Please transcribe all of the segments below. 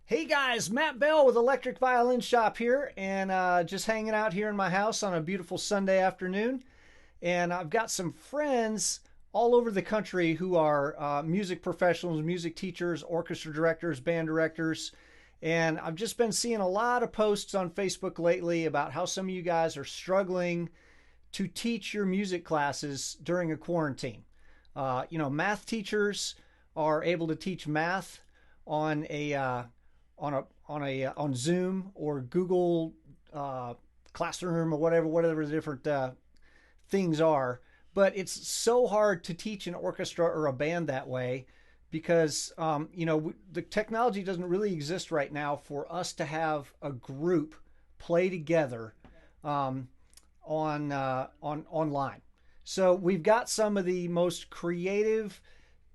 Hey guys, Matt Bell with Electric Violin Shop here, and just hanging out here in my house on a beautiful Sunday afternoon. And I've got some friends all over the country who are music professionals, music teachers, orchestra directors, band directors. And I've just been seeing a lot of posts on Facebook lately about how some of you guys are struggling to teach your music classes during a quarantine. Math teachers are able to teach math on on Zoom or Google Classroom or whatever the different things are. But it's so hard to teach an orchestra or a band that way because the technology doesn't really exist right now for us to have a group play together on online. So we've got some of the most creative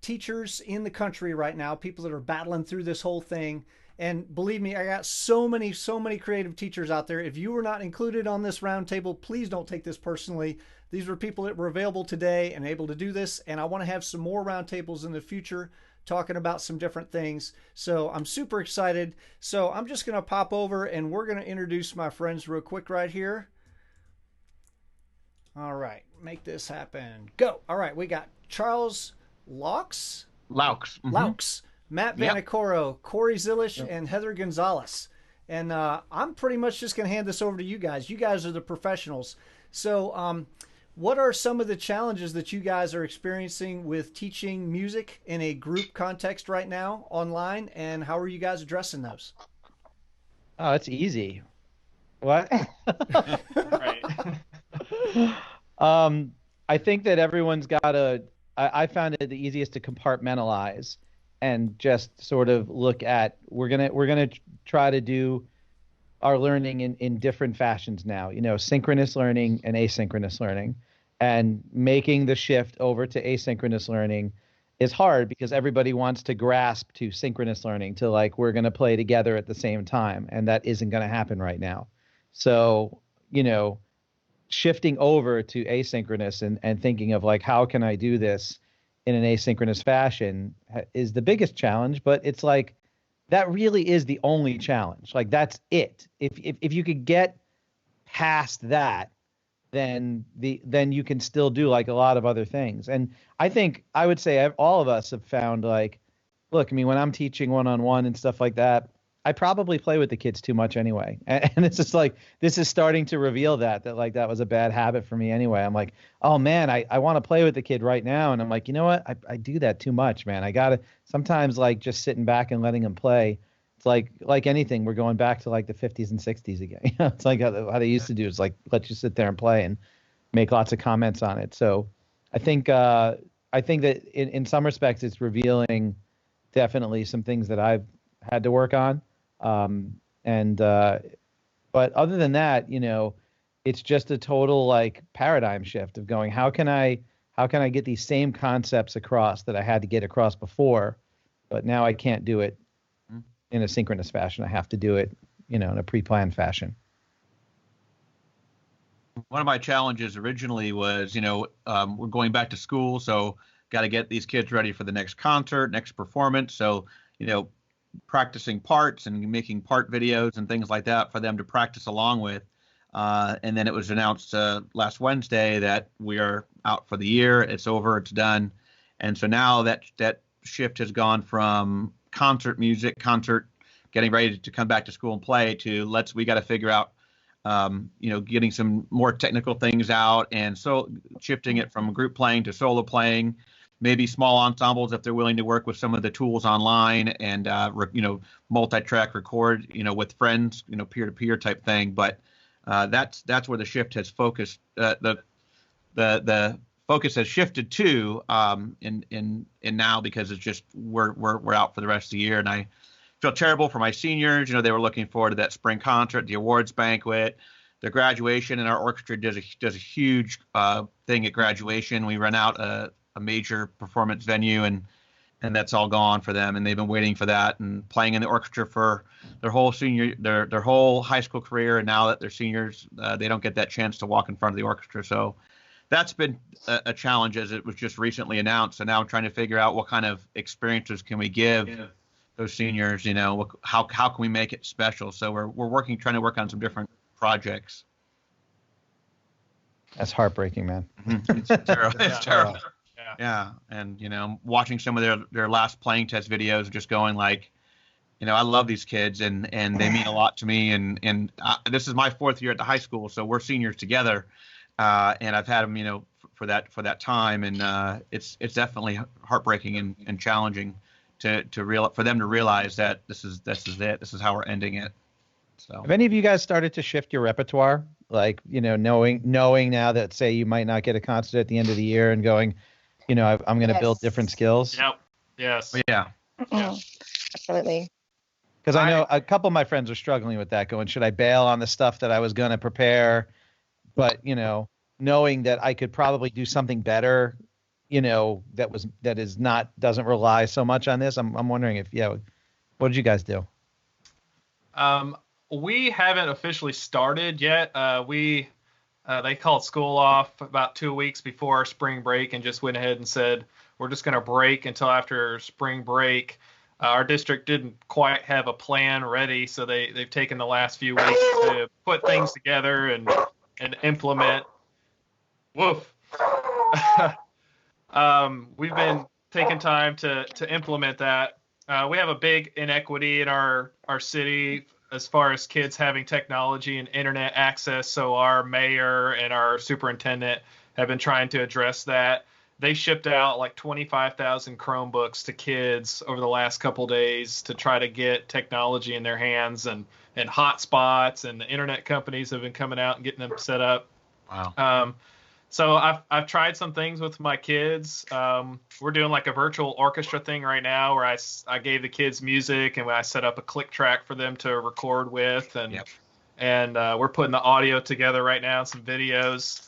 teachers in the country right now, people that are battling through this whole thing. And believe me, I got so many creative teachers out there. If you were not included on this roundtable, please don't take this personally. These were people that were available today and able to do this. And I want to have some more roundtables in the future talking about some different things. So I'm super excited. So I'm just going to pop over and we're going to introduce my friends real quick right here. All right, make this happen. Go. All right, we got Charles Laux. Laux. Laux. Matt Yep. Vanacoro, Cory Zilisch, and Heather Gonzalez. And I'm pretty much just going to hand this over to you guys. You guys are the professionals. So what are some of the challenges that you guys are experiencing with teaching music in a group context right now online, and how are you guys addressing those? Oh, it's easy. What? Right. I think that everyone's got to. I found it the easiest to compartmentalize and just sort of look at. We're gonna try to do our learning in different fashions now. Synchronous learning and asynchronous learning, and making the shift over to asynchronous learning is hard because everybody wants to grasp to synchronous learning, to like we're going to play together at the same time, and that isn't going to happen right now. So, shifting over to asynchronous and thinking of like, how can I do this in an asynchronous fashion is the biggest challenge. But it's like, that really is the only challenge. Like, that's it. If you could get past that, then you can still do like a lot of other things. And I think I would say all of us have found like, look, I mean, when I'm teaching one-on-one and stuff like that, I probably play with the kids too much anyway. And it's just like, this is starting to reveal that like that was a bad habit for me anyway. I'm like, oh man, I want to play with the kid right now. And I'm like, you know what? I do that too much, man. I gotta sometimes like just sitting back and letting them play. It's like anything, we're going back to like the 50s and 60s again. It's like how they used to do. It's like, let you sit there and play and make lots of comments on it. So I think that in some respects it's revealing definitely some things that I've had to work on. But other than that, it's just a total like paradigm shift of going, how can I get these same concepts across that I had to get across before, but now I can't do it in a synchronous fashion. I have to do it, in a pre-planned fashion. One of my challenges originally was, we're going back to school, so got to get these kids ready for the next concert, next performance. So, practicing parts and making part videos and things like that for them to practice along with. And then it was announced last Wednesday that we are out for the year. It's over. It's done. And so now that shift has gone from concert music, getting ready to come back to school and play, to we got to figure out, getting some more technical things out, and so shifting it from group playing to solo playing. Maybe small ensembles if they're willing to work with some of the tools online and multi-track record with friends, peer-to-peer type thing. But that's where the shift has focused. The focus has shifted to in now, because it's just we're out for the rest of the year, and I feel terrible for my seniors. They were looking forward to that spring concert, the awards banquet, their graduation, and our orchestra does a huge thing at graduation. We run out a major performance venue, and that's all gone for them, and they've been waiting for that and playing in the orchestra for their whole their whole high school career. And now that they're seniors, they don't get that chance to walk in front of the orchestra. So that's been a challenge, as it was just recently announced. So now I'm trying to figure out what kind of experiences can we give those seniors, how can we make it special? So we're trying to work on some different projects. That's heartbreaking, man. It's terrible. It's terrible. Yeah. Yeah. And, watching some of their last playing test videos, just going like, I love these kids and they mean a lot to me. And this is my 4th year at the high school. So we're seniors together. And I've had them, for that time. And it's definitely heartbreaking and challenging for them to realize that this is it. This is how we're ending it. So have any of you guys started to shift your repertoire? Like, knowing now that, say, you might not get a concert at the end of the year and going, I'm going to build different skills. Yep. Yes. Yeah. Yeah. Absolutely. Because I know a couple of my friends are struggling with that, going, should I bail on the stuff that I was going to prepare? But, knowing that I could probably do something better, doesn't rely so much on this. I'm wondering what did you guys do? We haven't officially started yet. They called school off about 2 weeks before spring break and just went ahead and said, we're just going to break until after spring break. Our district didn't quite have a plan ready, so they've taken the last few weeks to put things together and implement. Woof. We've been taking time to implement that. We have a big inequity in our city as far as kids having technology and internet access. So our mayor and our superintendent have been trying to address that. They shipped out like 25,000 Chromebooks to kids over the last couple days to try to get technology in their hands and hotspots, and the internet companies have been coming out and getting them set up. Wow. So I've tried some things with my kids. We're doing like a virtual orchestra thing right now where I gave the kids music and I set up a click track for them to record with, and we're putting the audio together right now, some videos.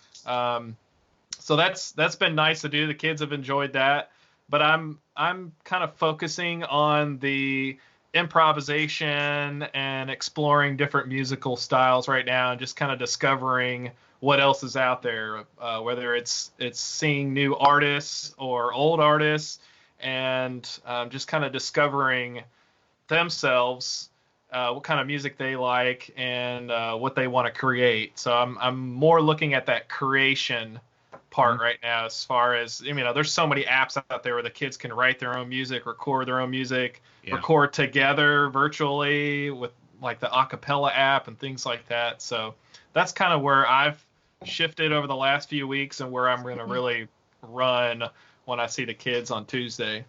So that's been nice to do. The kids have enjoyed that, but I'm kind of focusing on the improvisation and exploring different musical styles right now, and just kind of discovering what else is out there, whether it's seeing new artists or old artists, and just kind of discovering themselves, what kind of music they like, and what they want to create. So I'm more looking at that creation part right now, as far as, there's so many apps out there where the kids can write their own music, record their own music, record together virtually with like the acapella app and things like that. So that's kind of where I've shifted over the last few weeks, and where I'm going to really run when I see the kids on Tuesday.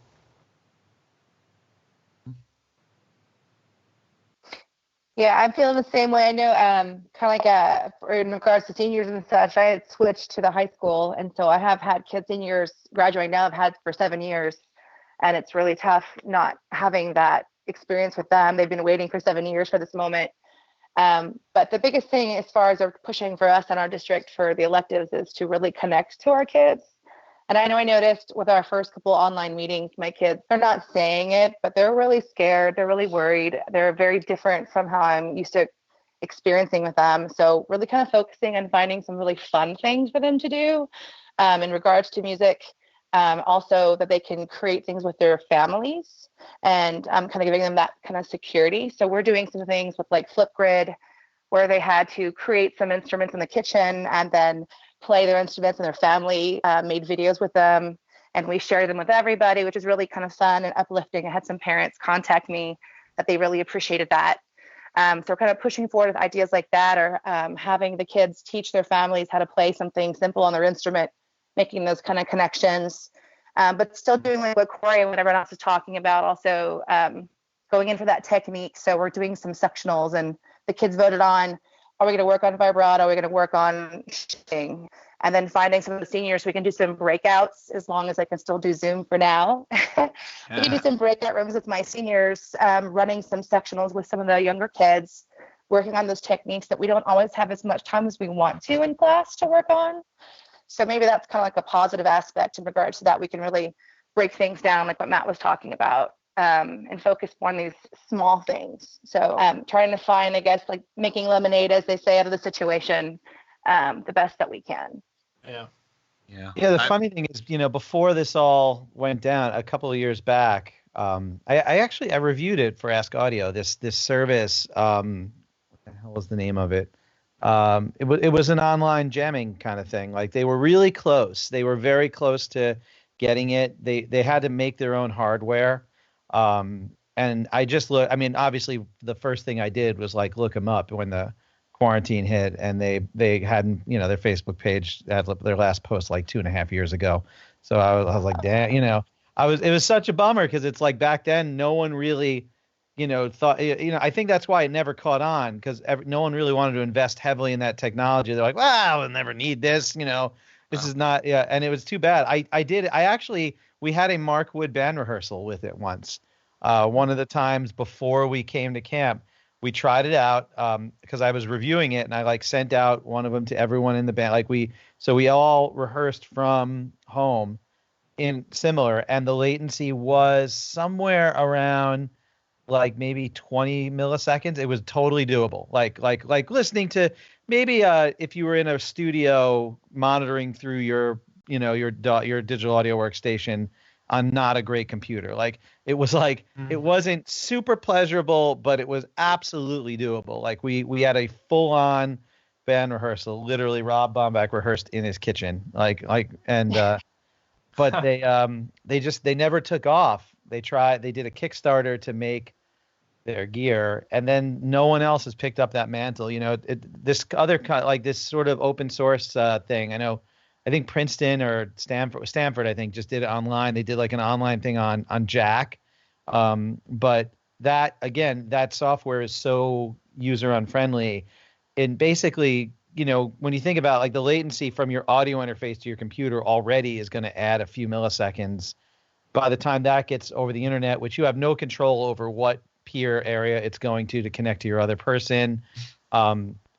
Yeah, I'm feeling the same way. I know, kind of like in regards to seniors and such, I had switched to the high school, and so I have had kids, seniors graduating now. I've had for 7 years, and it's really tough not having that experience with them. They've been waiting for 7 years for this moment. But the biggest thing as far as they're pushing for us in our district for the electives is to really connect to our kids. And I know I noticed with our first couple online meetings, my kids, they're not saying it, but they're really scared. They're really worried. They're very different from how I'm used to experiencing with them. So really kind of focusing on finding some really fun things for them to do in regards to music. Also that they can create things with their families, and kind of giving them that kind of security. So we're doing some things with like Flipgrid, where they had to create some instruments in the kitchen and then play their instruments, and their family made videos with them, and we shared them with everybody, which is really kind of fun and uplifting. I had some parents contact me that they really appreciated that. So we're kind of pushing forward with ideas like that, or having the kids teach their families how to play something simple on their instrument, making those kind of connections, but still doing like what Cory and what everyone else is talking about, also going in for that technique. So we're doing some sectionals, and the kids voted on, are we going to work on vibrato? Are we going to work on shifting? And then finding some of the seniors, we can do some breakouts, as long as I can still do Zoom for now. We can do some breakout rooms with my seniors, running some sectionals with some of the younger kids, working on those techniques that we don't always have as much time as we want to in class to work on. So maybe that's kind of like a positive aspect in regards to that. We can really break things down, like what Matt was talking about, and focus more on these small things. So trying to find, I guess, like making lemonade, as they say, out of the situation, the best that we can. Yeah. The funny thing is, before this all went down a couple of years back, I reviewed it for Ask Audio. This service. What the hell was the name of it? It was an online jamming kind of thing. Like they were really close. They were very close to getting it. They had to make their own hardware. And I just look. I mean, obviously, the first thing I did was like look them up when the quarantine hit, and they hadn't, their Facebook page had their last post like 2.5 years ago. So I was like, damn, it was such a bummer because it's like back then no one really, thought, I think that's why it never caught on because no one really wanted to invest heavily in that technology. They're like, well, we'll never need this, this is not, yeah. And it was too bad. We had a Mark Wood band rehearsal with it once. One of the times before we came to camp, we tried it out because I was reviewing it and I like sent out one of them to everyone in the band. So we all rehearsed from home in similar, and the latency was somewhere around like maybe 20 milliseconds. It was totally doable. Like listening to maybe if you were in a studio monitoring through your digital audio workstation on not a great computer. Like it was like it wasn't super pleasurable, but it was absolutely doable. Like we had a full on band rehearsal. Literally Rob Bombach rehearsed in his kitchen. But they never took off. They did a Kickstarter to make their gear, and then no one else has picked up that mantle. This other kind, like this sort of open source thing. I think Princeton or Stanford, I think, just did it online. They did like an online thing on Jack. But that software is so user unfriendly. And basically, when you think about like the latency from your audio interface to your computer already is going to add a few milliseconds. By the time that gets over the internet, which you have no control over what peer area it's going to connect to your other person.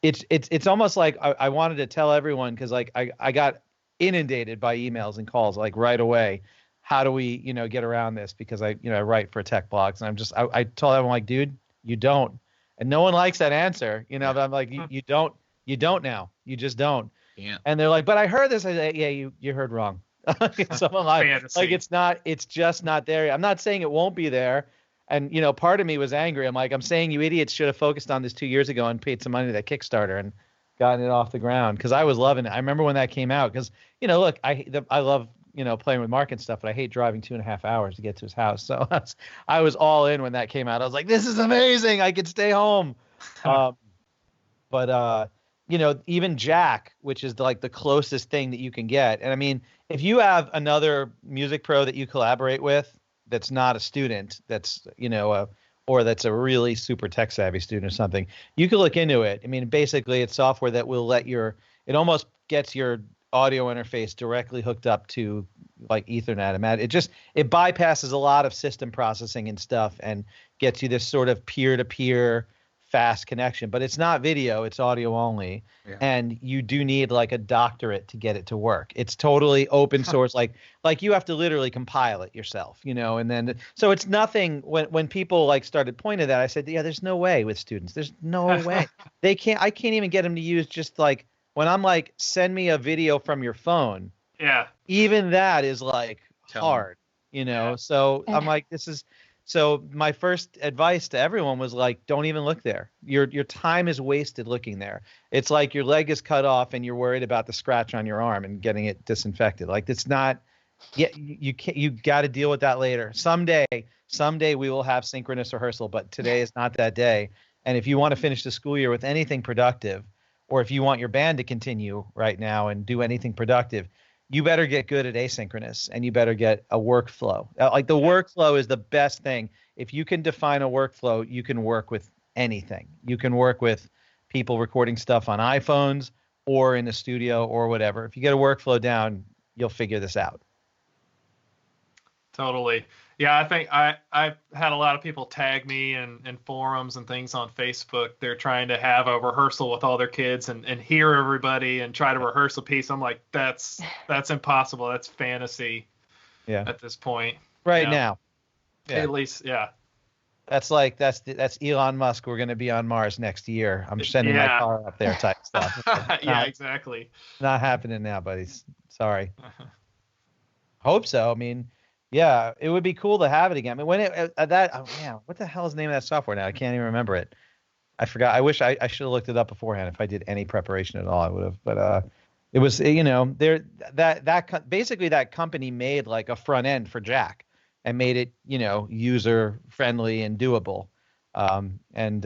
It's almost like I wanted to tell everyone because like I got inundated by emails and calls like right away. How do we, get around this? Because I write for tech blogs and I told everyone like, dude, you don't. And no one likes that answer, but I'm like, you don't now. You just don't. Yeah. And they're like, but I heard this. I say, yeah, you heard wrong. Someone like it's just not there. I'm not saying it won't be there. And, part of me was angry. I'm saying you idiots should have focused on this 2 years ago and paid some money to that Kickstarter and gotten it off the ground because I was loving it. I remember when that came out because, look, I love, playing with Mark and stuff, but I hate driving 2.5 hours to get to his house. So I was all in when that came out. I was like, this is amazing. I could stay home. But even Jack, which is like the closest thing that you can get. And I mean, if you have another music pro that you collaborate with, that's not a student, that's, or that's a really super tech savvy student or something, you can look into it. I mean, basically it's software that will it almost gets your audio interface directly hooked up to like Ethernet. It bypasses a lot of system processing and stuff and gets you this sort of peer-to-peer fast connection, but it's not video, it's audio only. Yeah. And you do need like a doctorate to get it to work. It's totally open source. Like you have to literally compile it yourself, and then, so it's nothing. When people like started pointing that, I said, yeah, there's no way with students. There's no way. I can't even get them to use just like, when I'm like, send me a video from your phone. Yeah. Even that is like hard, Yeah. So I'm like, so my first advice to everyone was like, don't even look there. Your time is wasted looking there. It's like your leg is cut off and you're worried about the scratch on your arm and getting it disinfected. Like it's not, you got to deal with that later. Someday we will have synchronous rehearsal, but today is not that day. And if you want to finish the school year with anything productive, or if you want your band to continue right now and do anything productive, you better get good at asynchronous and you better get a workflow. Like the workflow is the best thing. If you can define a workflow, you can work with anything. You can work with people recording stuff on iPhones or in the studio or whatever. If you get a workflow down, you'll figure this out. Totally. Yeah, I think I've had a lot of people tag me in forums and things on Facebook. They're trying to have a rehearsal with all their kids and hear everybody and try to rehearse a piece. I'm like, that's impossible. That's fantasy. Yeah. At this point. Right now. Yeah. At least, yeah. That's like that's Elon Musk. We're going to be on Mars next year. I'm sending my car up there type stuff. Exactly. Not happening now, buddies. Sorry. Hope so. I mean, Yeah, it would be cool to have it again. I mean, when what the hell is the name of that software now? I can't even remember it. I forgot. I wish I should have looked it up beforehand. If I did any preparation at all, I would have. But it was, basically that company made like a front end for Jack and made it, user friendly and doable. And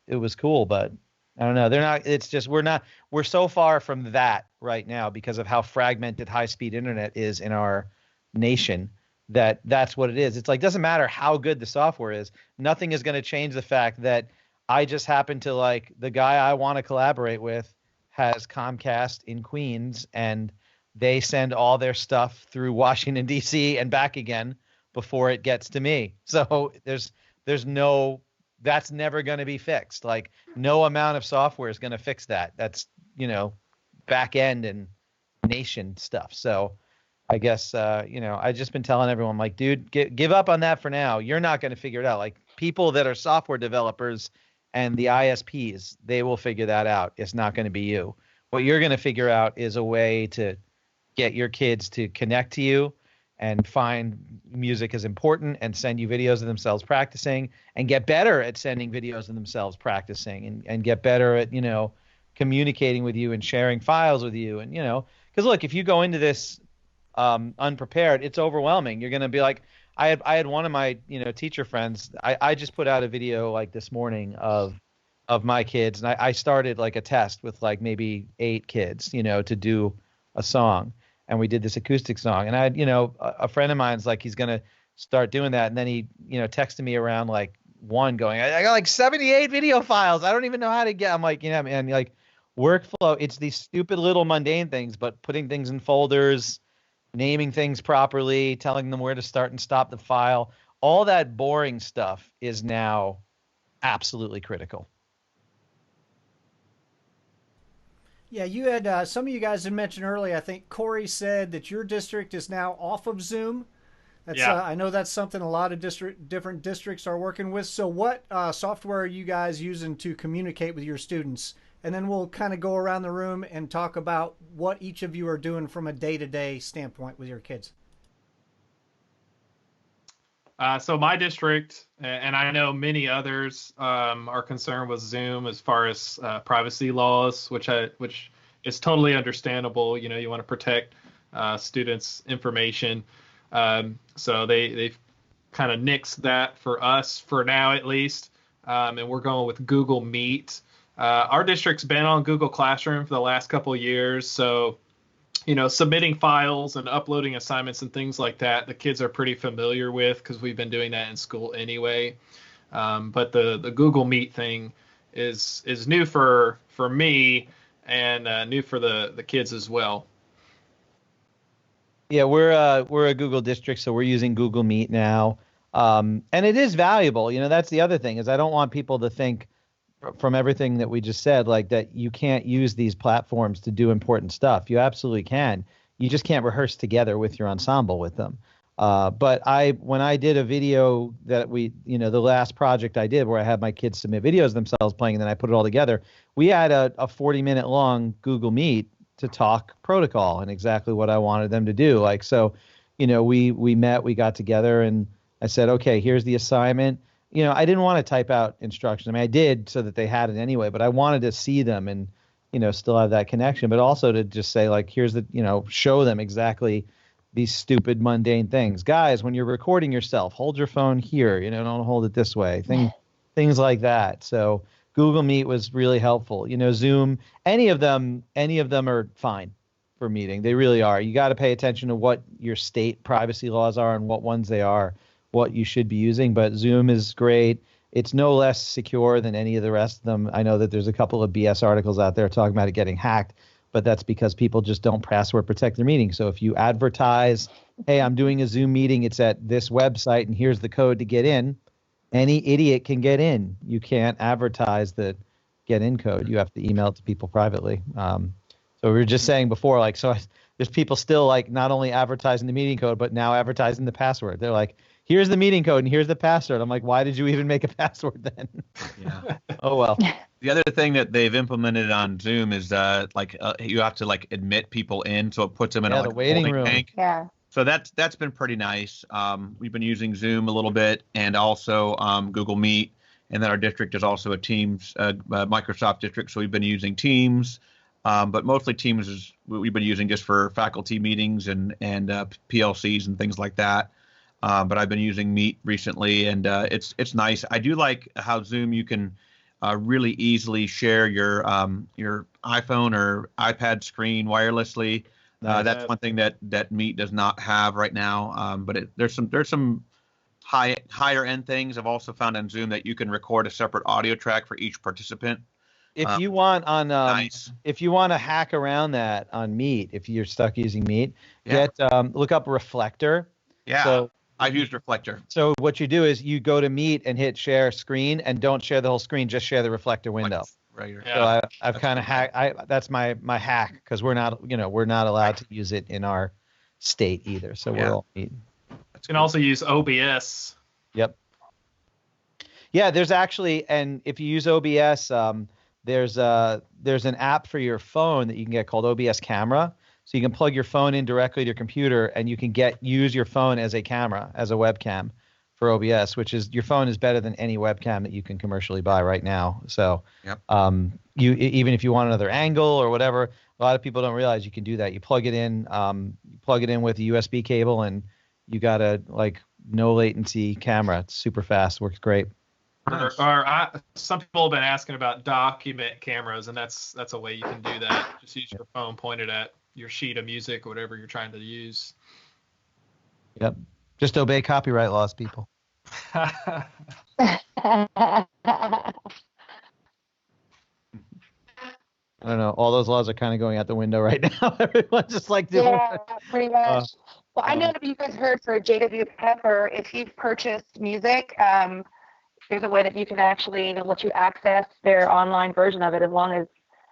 it was cool, but I don't know. They're not. It's just we're so far from that right now because of how fragmented high speed internet is in our nation. That's what it is. It's like, doesn't matter how good the software is. Nothing is going to change the fact that I just happen to like the guy I want to collaborate with has Comcast in Queens, and they send all their stuff through Washington, D.C. and back again before it gets to me. So there's that's never going to be fixed. Like, no amount of software is going to fix that. That's, back end and nation stuff. So I guess, I've just been telling everyone, like, dude, give up on that for now. You're not going to figure it out. Like, people that are software developers and the ISPs, they will figure that out. It's not going to be you. What you're going to figure out is a way to get your kids to connect to you and find music is important and send you videos of themselves practicing and get better at sending videos of themselves practicing and get better at, communicating with you and sharing files with you. And, because look, if you go into this unprepared, it's overwhelming. You're going to be like, I had one of my, teacher friends, I just put out a video like this morning of my kids. And I started like a test with like maybe 8 kids, to do a song. And we did this acoustic song. And I had, a friend of mine's like, he's going to start doing that. And then he, texted me around like 1 going, I got like 78 video files. I don't even know how to get, I'm like, man, like workflow, it's these stupid little mundane things, but putting things in folders, naming things properly, telling them where to start and stop the file, all that boring stuff is now absolutely critical. Yeah, you had some of you guys had mentioned earlier. I think Cory said that your district is now off of Zoom. That's I know that's something a lot of different districts are working with. So what software are you guys using to communicate with your students? And then we'll kind of go around the room and talk about what each of you are doing from a day-to-day standpoint with your kids. So my district, and I know many others, are concerned with Zoom as far as privacy laws, which is totally understandable. You want to protect students' information. So they've kind of nixed that for us for now, at least. And we're going with Google Meet. Our district's been on Google Classroom for the last couple of years. So, submitting files and uploading assignments and things like that, the kids are pretty familiar with because we've been doing that in school anyway. But the Google Meet thing is new for me and new for the kids as well. Yeah, we're a Google district, so we're using Google Meet now. And it is valuable. That's the other thing is I don't want people to think from everything that we just said, like that you can't use these platforms to do important stuff. You absolutely can. You just can't rehearse together with your ensemble with them. But when I did a video that the last project I did where I had my kids submit videos themselves playing and then I put it all together, we had a 40-minute long Google Meet to talk protocol and exactly what I wanted them to do. Like, so, we met, we got together and I said, okay, here's the assignment. I didn't want to type out instructions. I mean, I did so that they had it anyway, but I wanted to see them and, still have that connection, but also to just say like, here's show them exactly these stupid mundane things. Guys, when you're recording yourself, hold your phone here, don't hold it this way. Things like that. So Google Meet was really helpful. Zoom, any of them are fine for meeting. They really are. You got to pay attention to what your state privacy laws are and what ones they are, what you should be using, but Zoom is great. It's no less secure than any of the rest of them. I know that there's a couple of BS articles out there talking about it getting hacked, but that's because people just don't password protect their meetings. So if you advertise, hey, I'm doing a Zoom meeting, it's at this website, and here's the code to get in, any idiot can get in. You can't advertise the get in code. You have to email it to people privately. So we were just saying before, like, so there's people still like not only advertising the meeting code, but now advertising the password. They're like, here's the meeting code and here's the password. I'm like, why did you even make a password then? Yeah. Oh, well. The other thing that they've implemented on Zoom is you have to like admit people in, so it puts them in the waiting room. tank. Yeah. So that's been pretty nice. We've been using Zoom a little bit, and also Google Meet. And then our district is also a Teams, Microsoft district, so we've been using Teams. But mostly Teams is we've been using just for faculty meetings and PLCs and things like that. But I've been using Meet recently, and it's nice. I do like how Zoom you can really easily share your iPhone or iPad screen wirelessly. That's one thing that Meet does not have right now. But there's some higher end things. I've also found on Zoom that you can record a separate audio track for each participant. If you want nice. If you want to hack around that on Meet, if you're stuck using Meet, look up Reflector. Yeah. So I've used Reflector. So what you do is you go to Meet and hit share screen, and don't share the whole screen, just share the Reflector window. Right. Yeah. So I've kind of hacked. That's my hack, because we're not allowed to use it in our state either. So we're all Meet. You can also use OBS. Yep. Yeah, there's actually, and if you use OBS, there's an app for your phone that you can get called OBS Camera. So you can plug your phone in directly to your computer, and you can use your phone as a camera, as a webcam for OBS, which is, your phone is better than any webcam that you can commercially buy right now. So you, even if you want another angle or whatever, a lot of people don't realize you can do that. You plug it in with a USB cable, and you got a no latency camera. It's super fast, works great. Nice. Some people have been asking about document cameras, and that's a way you can do that. Just use your phone pointed at your sheet of music or whatever you're trying to use. Yep. Just obey copyright laws, people. Yeah, I don't know. All those laws are kind of going out the window right now. Everyone's just doing pretty much. Well, I know that you guys heard for JW Pepper, if you've purchased music, there's a way that you can actually let you access their online version of it, as long as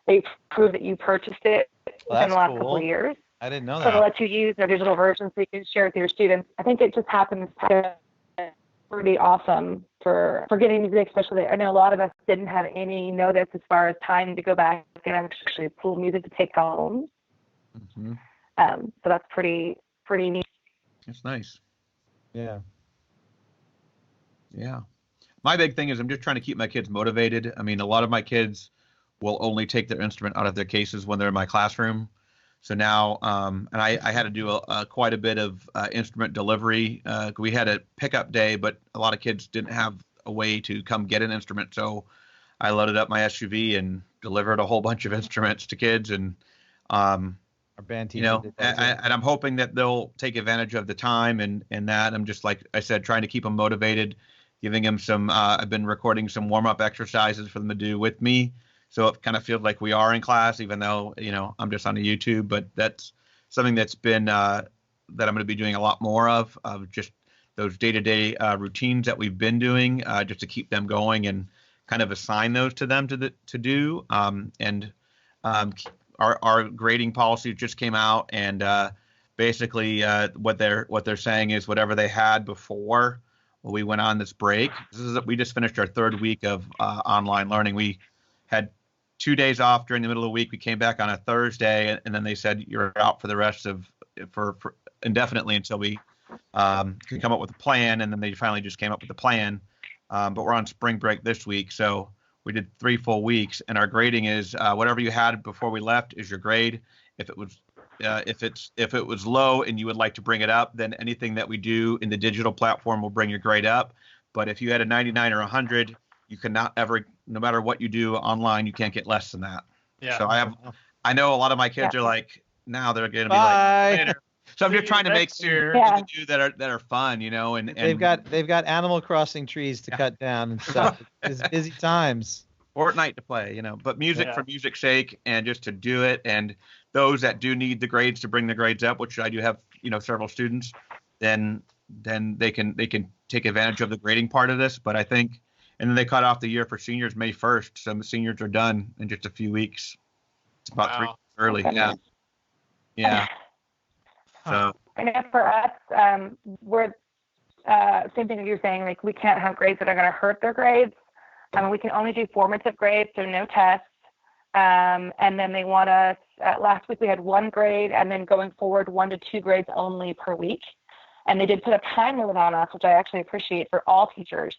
they prove that you purchased it within the last couple of years. I didn't know So that. they'll let you use their digital version so you can share it with your students. I think it just happened this past. Pretty awesome for getting music, especially. I know a lot of us didn't have any notice as far as time to go back and actually pull music to take home. Mm-hmm. So that's pretty neat. It's nice. Yeah. Yeah. My big thing is I'm just trying to keep my kids motivated. I mean, a lot of my kids will only take their instrument out of their cases when they're in my classroom. So now, and I had to do quite a bit of instrument delivery. We had a pickup day, but a lot of kids didn't have a way to come get an instrument. So I loaded up my SUV and delivered a whole bunch of instruments to kids. And, our band team, and I'm hoping that they'll take advantage of the time and that. I'm just, like I said, trying to keep them motivated, giving them some, I've been recording some warm-up exercises for them to do with me. So it kind of feels like we are in class, even though, I'm just on the YouTube. But that's something that's been that I'm going to be doing a lot more of just those day-to-day routines that we've been doing, just to keep them going and kind of assign those to them to do. Our grading policy just came out, and basically what they're saying is whatever they had before we went on this break. We just finished our third week of online learning. We had 2 days off during the middle of the week. We came back on a Thursday, and then they said you're out for the rest of for indefinitely until we can come up with a plan. And then they finally just came up with a plan. But we're on spring break this week, so we did 3 full weeks, and our grading is whatever you had before we left is your grade. If it was low and you would like to bring it up, then anything that we do in the digital platform will bring your grade up. But if you had a 99 or 100, you cannot ever, no matter what you do online, you can't get less than that. Yeah. So I know a lot of my kids are like, now they're going to be Bye. like, later. So I'm just trying to make sure to do that are fun, and they've got Animal Crossing trees to cut down and stuff. It's busy times. Fortnite to play, but music for music's sake, and just to do it. And those that do need the grades to bring the grades up, which I do have, several students, then they can take advantage of the grading part of this. But I think, and then they cut off the year for seniors May 1st. Some seniors are done in just a few weeks. It's about 3 weeks early. Okay. Yeah. So. And for us, we're same thing as you're saying. Like, we can't have grades that are going to hurt their grades. We can only do formative grades, so no tests. And then they want us, last week we had 1 grade, and then going forward, 1 to 2 grades only per week. And they did put a time limit on us, which I actually appreciate, for all teachers.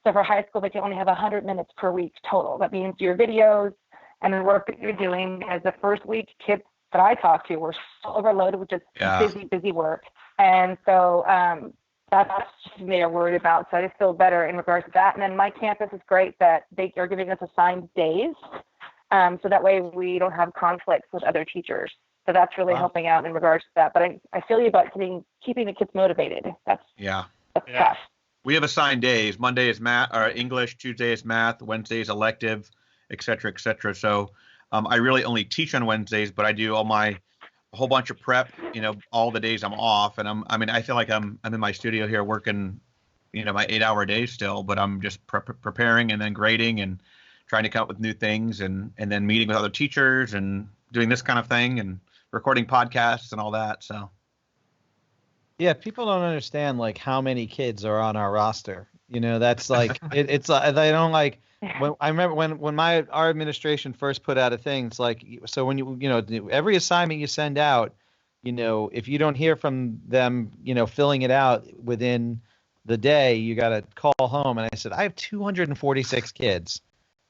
So for high school, they can only have 100 minutes per week total. That means your videos and the work that you're doing. As the first week, kids that I talked to were so overloaded with just busy work. And so that's just something they're worried about. So I just feel better in regards to that. And then my campus is great that they are giving us assigned days. So that way we don't have conflicts with other teachers. So that's really helping out in regards to that. But I feel you about keeping the kids motivated. That's tough. We have assigned days. Monday is math or English, Tuesday is math, Wednesday is elective, et cetera, et cetera. So I really only teach on Wednesdays, but I do a whole bunch of prep, all the days I'm off. And I feel like I'm in my studio here working, my 8-hour days still, but I'm just preparing and then grading and trying to come up with new things and then meeting with other teachers and doing this kind of thing and recording podcasts and all that. So. Yeah, people don't understand like how many kids are on our roster. That's like it's they don't like. When I remember when our administration first put out a thing, it's like, so when every assignment you send out, if you don't hear from them, filling it out within the day, you got to call home. And I said, I have 246 kids.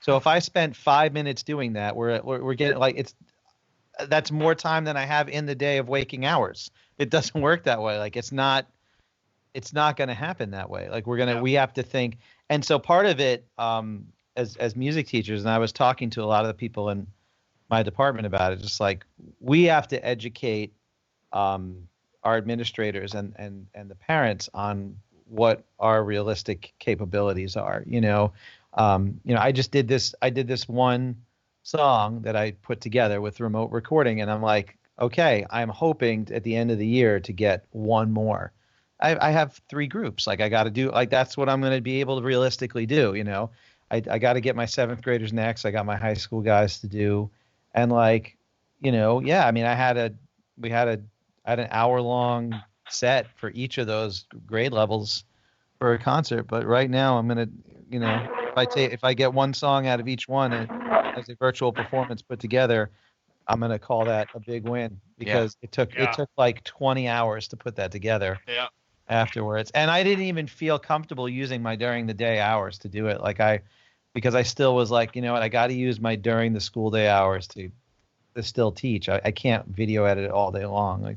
So if I spent 5 minutes doing that, we're getting like that's more time than I have in the day of waking hours. It doesn't work that way. Like it's not going to happen that way. Like we have to think. And so part of it, as music teachers, and I was talking to a lot of the people in my department about it, just like we have to educate our administrators and the parents on what our realistic capabilities are. I just did this. I did this one song that I put together with remote recording, and I'm like, okay, I'm hoping at the end of the year to get one more. I have 3 groups. Like I got to do, like, that's what I'm going to be able to realistically do. I got to get my 7th graders next. I got my high school guys to do. And like, I had an hour-long set for each of those grade levels for a concert. But right now I'm going to, if I get one song out of each one as a virtual performance put together, I'm going to call that a big win because it took like 20 hours to put that together afterwards. And I didn't even feel comfortable using my during the day hours to do it. Because I still was like, I got to use my during the school day hours to still teach. I can't video edit it all day long. I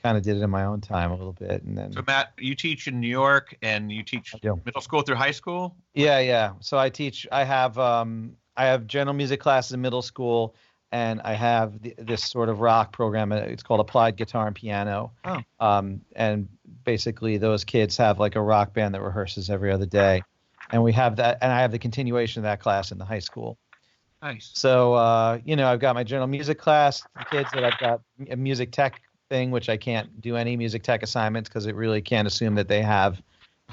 kind of did it in my own time a little bit. And then. So Matt, you teach in New York and you teach middle school through high school? Yeah. So I teach, I have general music classes in middle school. And I have this sort of rock program. It's called Applied Guitar and Piano. Oh. And basically those kids have like a rock band that rehearses every other day. And we have that. And I have the continuation of that class in the high school. Nice. So, I've got my general music class, the kids that I've got a music tech thing, which I can't do any music tech assignments because it really can't assume that they have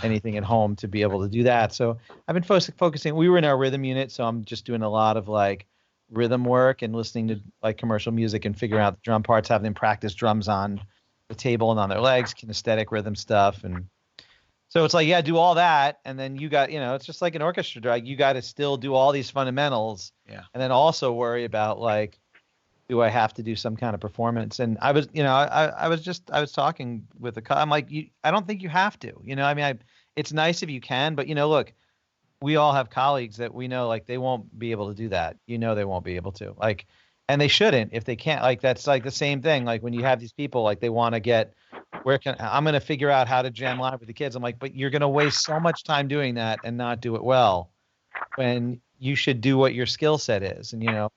anything at home to be able to do that. So I've been focusing. We were in our rhythm unit, so I'm just doing a lot of like rhythm work and listening to like commercial music and figuring out the drum parts, having them practice drums on the table and on their legs, kinesthetic rhythm stuff. And so it's like, do all that. And then you got, it's just like an orchestra. You got to still do all these fundamentals. Yeah. And then also worry about like, do I have to do some kind of performance? And I was, I was talking with I'm like, I don't think you have to, it's nice if you can, but look, we all have colleagues that we know, like, they won't be able to do that. They won't be able to, like, and they shouldn't if they can't. Like, that's like the same thing. Like when you have these people, like they want to get, I'm going to figure out how to jam live with the kids. I'm like, but you're going to waste so much time doing that and not do it well when you should do what your skill set is. And,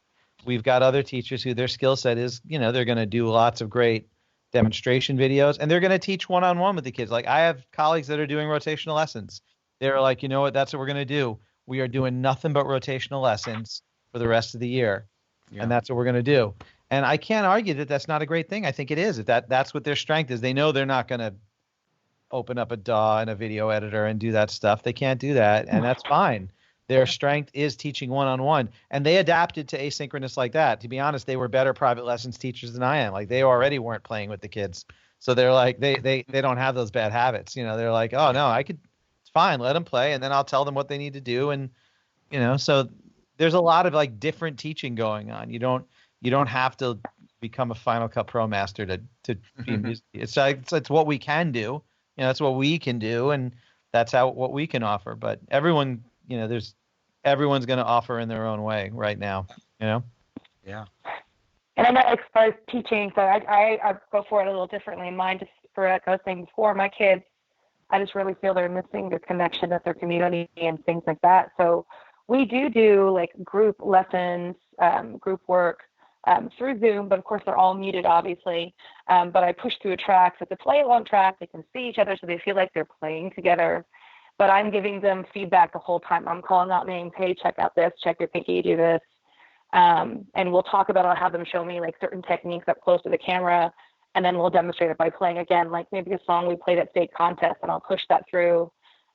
we've got other teachers who their skill set is, they're going to do lots of great demonstration videos and they're going to teach one-on-one with the kids. Like I have colleagues that are doing rotational lessons. They're like, you know what, that's what we're going to do. We are doing nothing but rotational lessons for the rest of the year. Yeah. And that's what we're going to do. And I can't argue that that's not a great thing. I think it is. If that's what their strength is. They know they're not going to open up a DAW and a video editor and do that stuff. They can't do that. And that's fine. Their strength is teaching one-on-one. And they adapted to asynchronous like that. To be honest, they were better private lessons teachers than I am. Like they already weren't playing with the kids. So they're like, they don't have those bad habits. They're like, oh no, it's fine. Let them play. And then I'll tell them what they need to do. And, so there's a lot of like different teaching going on. You don't have to become a Final Cut Pro master to be a music. It's what we can do. You know, that's what we can do, and that's what we can offer. But everyone, you know, everyone's going to offer in their own way right now. You know. Yeah. And I know as far as teaching, so I go for it a little differently. Mine, just for like I was saying before, my kids, I just really feel they're missing the connection with their community and things like that. So we do like group lessons, group work through Zoom, but of course they're all muted, obviously. But I push through a track, so it's a play along track. They can see each other, so they feel like they're playing together. But I'm giving them feedback the whole time. I'm calling out names. Hey, check out this. Check your pinky. Do this. And we'll talk about it. I'll have them show me like certain techniques up close to the camera, and then we'll demonstrate it by playing again, like maybe a song we played at state contest, and I'll push that through,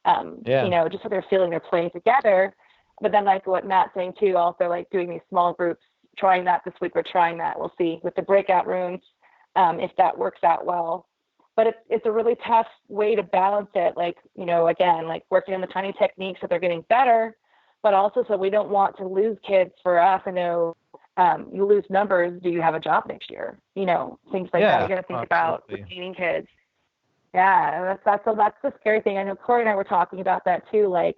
you know, just so they're feeling they're playing together. But then like what Matt's saying too, also like doing these small groups, trying that this week, we're trying that. We'll see with the breakout rooms, if that works out well. But it's a really tough way to balance it. Like, you know, again, like working on the tiny techniques so they're getting better, but also so we don't want to lose kids. For us, I know you lose numbers. Do you have a job next year? You know, things like that. You got to think about retaining kids. Yeah, that's the scary thing. I know Cory and I were talking about that too. Like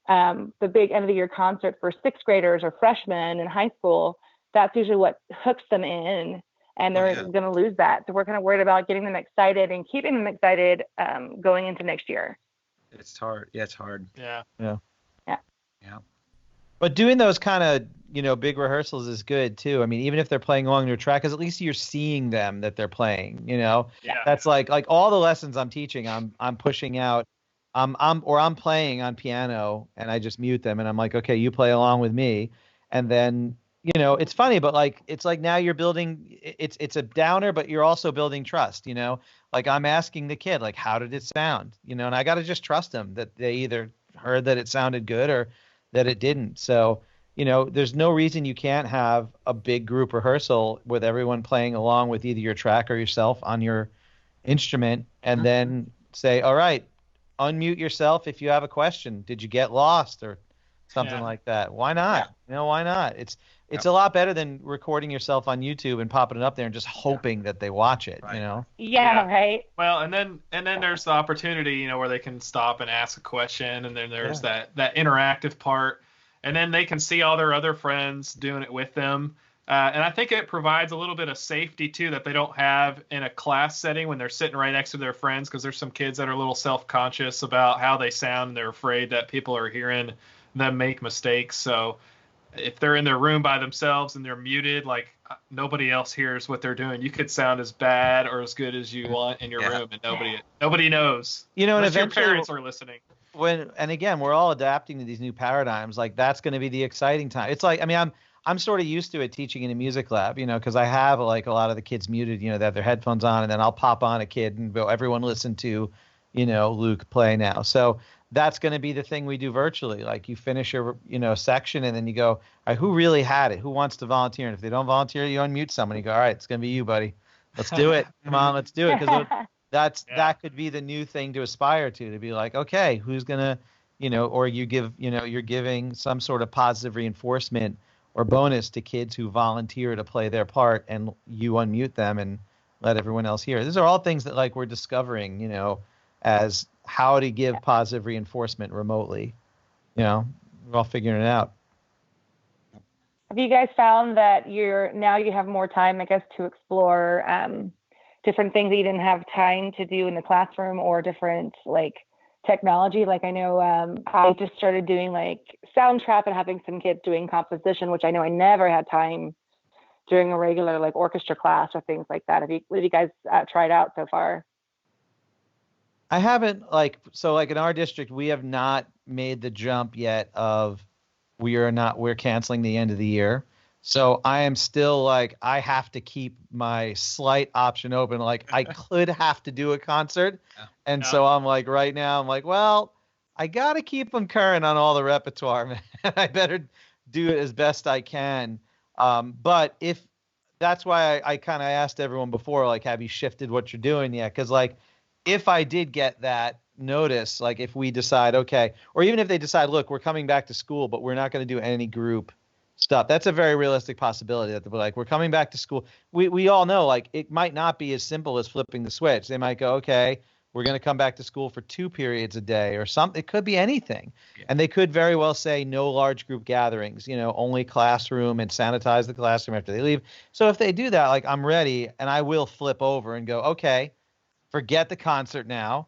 the big end of the year concert for sixth graders or freshmen in high school. That's usually what hooks them in, and they're going to lose that. So we're kind of worried about getting them excited and keeping them excited going into next year. It's hard. Yeah, it's hard. Yeah. But doing those kind of, you know, big rehearsals is good too. I mean, even if they're playing along your track, because at least you're seeing them that they're playing. You know, that's like all the lessons I'm teaching, I'm pushing out. I'm playing on piano and I just mute them and I'm like, okay, you play along with me, and then, you know, it's funny, but like it's like now you're building. It's a downer, but you're also building trust. You know, like I'm asking the kid, like, how did it sound? You know, and I got to just trust them that they either heard that it sounded good or that it didn't. So, you know, there's no reason you can't have a big group rehearsal with everyone playing along with either your track or yourself on your instrument, and then say, all right, unmute yourself if you have a question. Did you get lost or something like that? Why not? You know, why not? It's a lot better than recording yourself on YouTube and popping it up there and just hoping that they watch it, you know? Yeah, right. Well, and then there's the opportunity, you know, where they can stop and ask a question, and then there's that interactive part, and then they can see all their other friends doing it with them. And I think it provides a little bit of safety too that they don't have in a class setting when they're sitting right next to their friends, because there's some kids that are a little self-conscious about how they sound, and they're afraid that people are hearing them make mistakes. So if they're in their room by themselves and they're muted, like nobody else hears what they're doing, you could sound as bad or as good as you want in your room, and nobody knows. You know, and eventually your parents are listening. And again, we're all adapting to these new paradigms. Like that's going to be the exciting time. It's like, I mean, I'm sort of used to it teaching in a music lab, you know, because I have like a lot of the kids muted, you know, they have their headphones on, and then I'll pop on a kid and go, everyone listen to, you know, Luke play now. So that's going to be the thing we do virtually. Like you finish your, you know, section, and then you go, all right, who really had it? Who wants to volunteer? And if they don't volunteer, you unmute someone. You go, all right, it's going to be you, buddy. Let's do it. Come on, let's do it. Because that could be the new thing to aspire to be like, okay, who's going to, you know, or you give, you know, you're giving some sort of positive reinforcement or bonus to kids who volunteer to play their part, and you unmute them and let everyone else hear. These are all things that like we're discovering, you know, as how to give positive reinforcement remotely. You know, we're all figuring it out. Have you guys found that you have more time, I guess, to explore different things that you didn't have time to do in the classroom, or different like technology? Like I know I just started doing like sound trap and having some kids doing composition, which I know I never had time during a regular like orchestra class or things like that. Have you guys tried out so far? I haven't, like in our district, we have not made the jump yet of we're canceling the end of the year. So I am still like, I have to keep my slight option open. Like I could have to do a concert. And so I'm like, right now I'm like, well, I got to keep them current on all the repertoire, man. I better do it as best I can. But if that's why I kind of asked everyone before, like, have you shifted what you're doing yet? Because like, if I did get that, notice, like if we decide, okay, or even if they decide, look, we're coming back to school, but we're not going to do any group stuff. That's a very realistic possibility that they're like, we're coming back to school. We all know, like, it might not be as simple as flipping the switch. They might go, okay, we're going to come back to school for 2 periods a day or something. It could be anything. Yeah. And they could very well say no large group gatherings, only classroom, and sanitize the classroom after they leave. So if they do that, like, I'm ready, and I will flip over and go, okay, forget the concert now.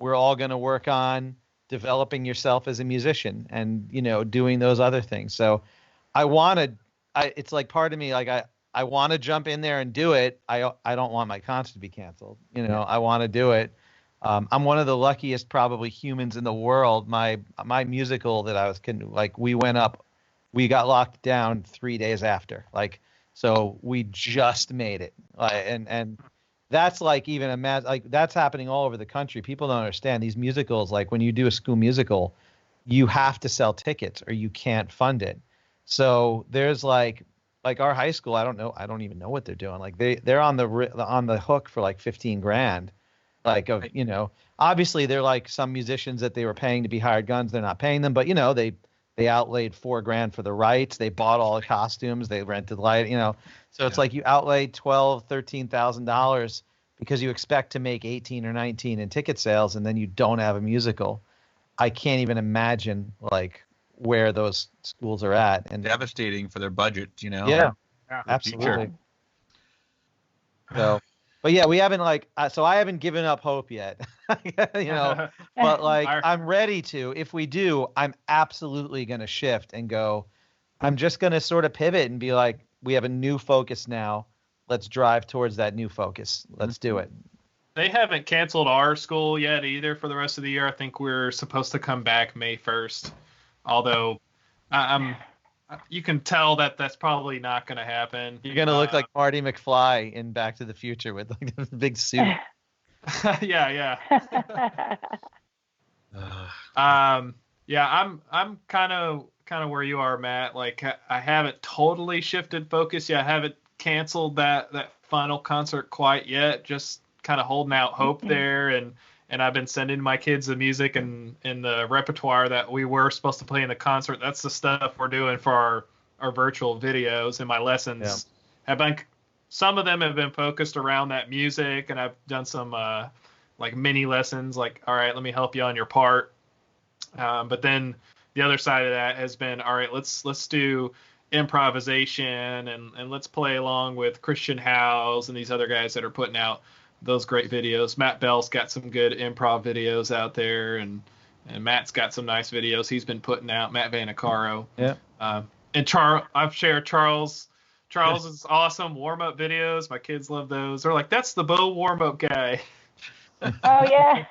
We're all going to work on developing yourself as a musician and, doing those other things. So it's like part of me, like I want to jump in there and do it. I don't want my concert to be canceled. I want to do it. I'm one of the luckiest probably humans in the world. My musical that I was we got locked down 3 days after, so we just made it. And that's like, even imagine, like, that's happening all over the country. People don't understand these musicals. Like, when you do a school musical, you have to sell tickets or you can't fund it. So there's like our high school, I don't even know what they're doing. Like, they're on the hook for like 15 grand. Like, obviously they're like some musicians that they were paying to be hired guns. They're not paying them, but they outlaid $4 grand for the rights. They bought all the costumes. They rented light. So it's like you outlaid $13,000 because you expect to make 18 or 19 in ticket sales, and then you don't have a musical. I can't even imagine like where those schools are at, and devastating for their budget. Yeah, absolutely. So. But yeah, we haven't so I haven't given up hope yet, but like I'm ready to. If we do, I'm absolutely going to shift and go. I'm just going to sort of pivot and be like, we have a new focus now. Let's drive towards that new focus. Let's do it. They haven't canceled our school yet either for the rest of the year. I think we're supposed to come back May 1st, although you can tell that that's probably not going to happen. You're going to look like Marty McFly in Back to the Future with like a big suit. Yeah. I'm kind of where you are, Matt. Like, I haven't totally shifted focus yet. I haven't canceled that final concert quite yet. Just kind of holding out hope there, and I've been sending my kids the music and the repertoire that we were supposed to play in the concert. That's the stuff we're doing for our virtual videos, and my lessons have been, some of them have been focused around that music, and I've done some like mini lessons, like, all right, let me help you on your part. But then the other side of that has been, all right, let's do improvisation and let's play along with Christian Howes and these other guys that are putting out those great videos. Matt Bell's got some good improv videos out there, and Matt's got some nice videos he's been putting out. Matt Vanacoro. Yeah. And I've shared Charles' is awesome warm-up videos. My kids love those. They're like, that's the bow warm-up guy. Oh yeah.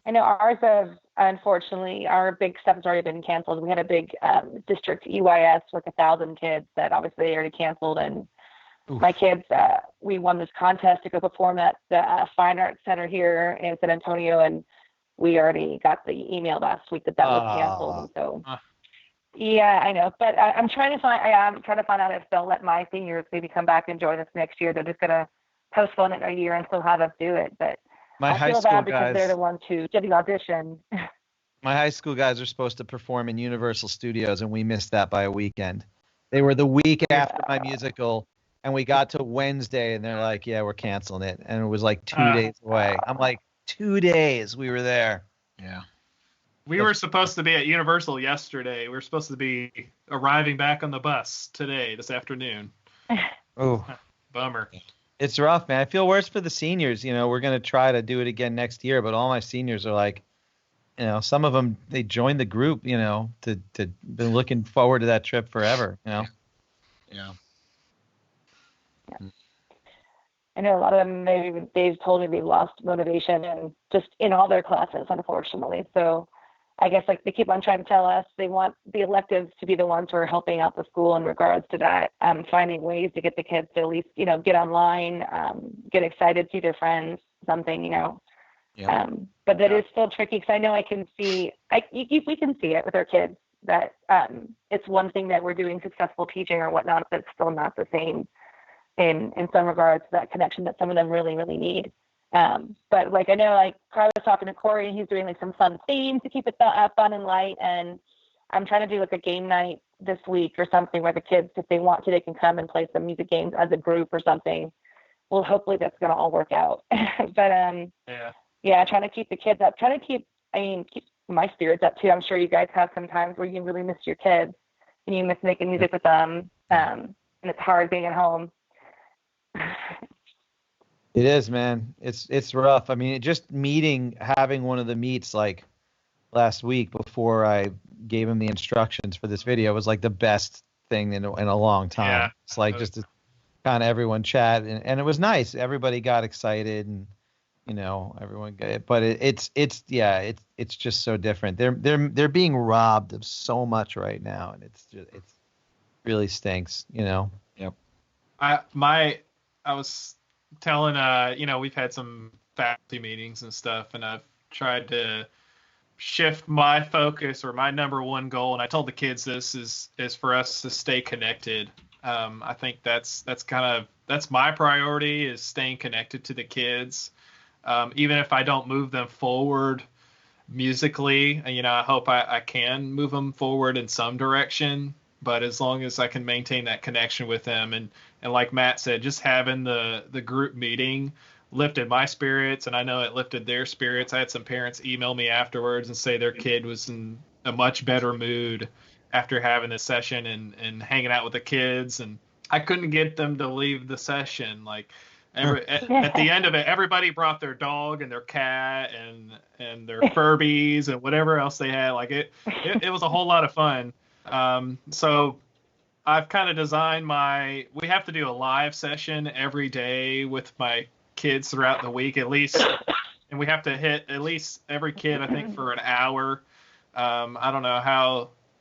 I know ours have, unfortunately, our big stuff has already been canceled. We had a big district EYS with 1,000 kids that obviously they already canceled. And my kids, we won this contest to go perform at the Fine Arts Center here in San Antonio, and we already got the email last week that was canceled. And so, yeah, I know. But I'm trying to find out if they'll let my seniors maybe come back and join us next year. They're just going to postpone it a year and still have us do it. But I feel bad because they're the ones who did the audition. My high school guys are supposed to perform in Universal Studios, and we missed that by a weekend. They were the week after my musical, and we got to Wednesday, and they're like, yeah, we're canceling it. And it was like 2 days away. I'm like, 2 days we were there. Yeah. We were supposed to be at Universal yesterday. We were supposed to be arriving back on the bus this afternoon. Oh, bummer. It's rough, man. I feel worse for the seniors. We're going to try to do it again next year, but all my seniors are like, some of them, they joined the group, to been looking forward to that trip forever, Yeah. I know a lot of them, they've told me they lost motivation and just in all their classes, unfortunately. So I guess like they keep on trying to tell us they want the electives to be the ones who are helping out the school in regards to that, finding ways to get the kids to at least, get online, get excited, see their friends, something, Yeah. But that is still tricky because I know we can see it with our kids that it's one thing that we're doing successful teaching or whatnot, but it's still not the same in some regards, that connection that some of them really, really need. But like, I know, like, I was talking to Cory, and he's doing like some fun themes to keep it fun and light. And I'm trying to do like a game night this week or something where the kids, if they want to, they can come and play some music games as a group or something. Well, hopefully that's going to all work out. But yeah, trying to keep the kids up, trying to keep my spirits up too. I'm sure you guys have some times where you really miss your kids and you miss making music with them. And it's hard being at home. It is, man. It's rough. I mean, just having one of the meets like last week before I gave him the instructions for this video was like the best thing in a long time. Yeah. It's like just to kind of everyone chat, and it was nice. Everybody got excited, and everyone got it. But it's just so different. They're being robbed of so much right now, and it's really stinks. Yep. I was telling we've had some faculty meetings and stuff, and I've tried to shift my focus, or my number one goal, and I told the kids this is for us to stay connected. I think that's my priority, is staying connected to the kids, even if I don't move them forward musically. I hope I can move them forward in some direction, but as long as I can maintain that connection with them, and like Matt said, just having the group meeting lifted my spirits, and I know it lifted their spirits. I had some parents email me afterwards and say their kid was in a much better mood after having this session and hanging out with the kids, and I couldn't get them to leave the session. Like at the end of it, everybody brought their dog and their cat and their Furbies and whatever else they had. Like it was a whole lot of fun. So I've kind of designed we have to do a live session every day with my kids throughout the week at least, and we have to hit at least every kid, I think, for an hour. I don't know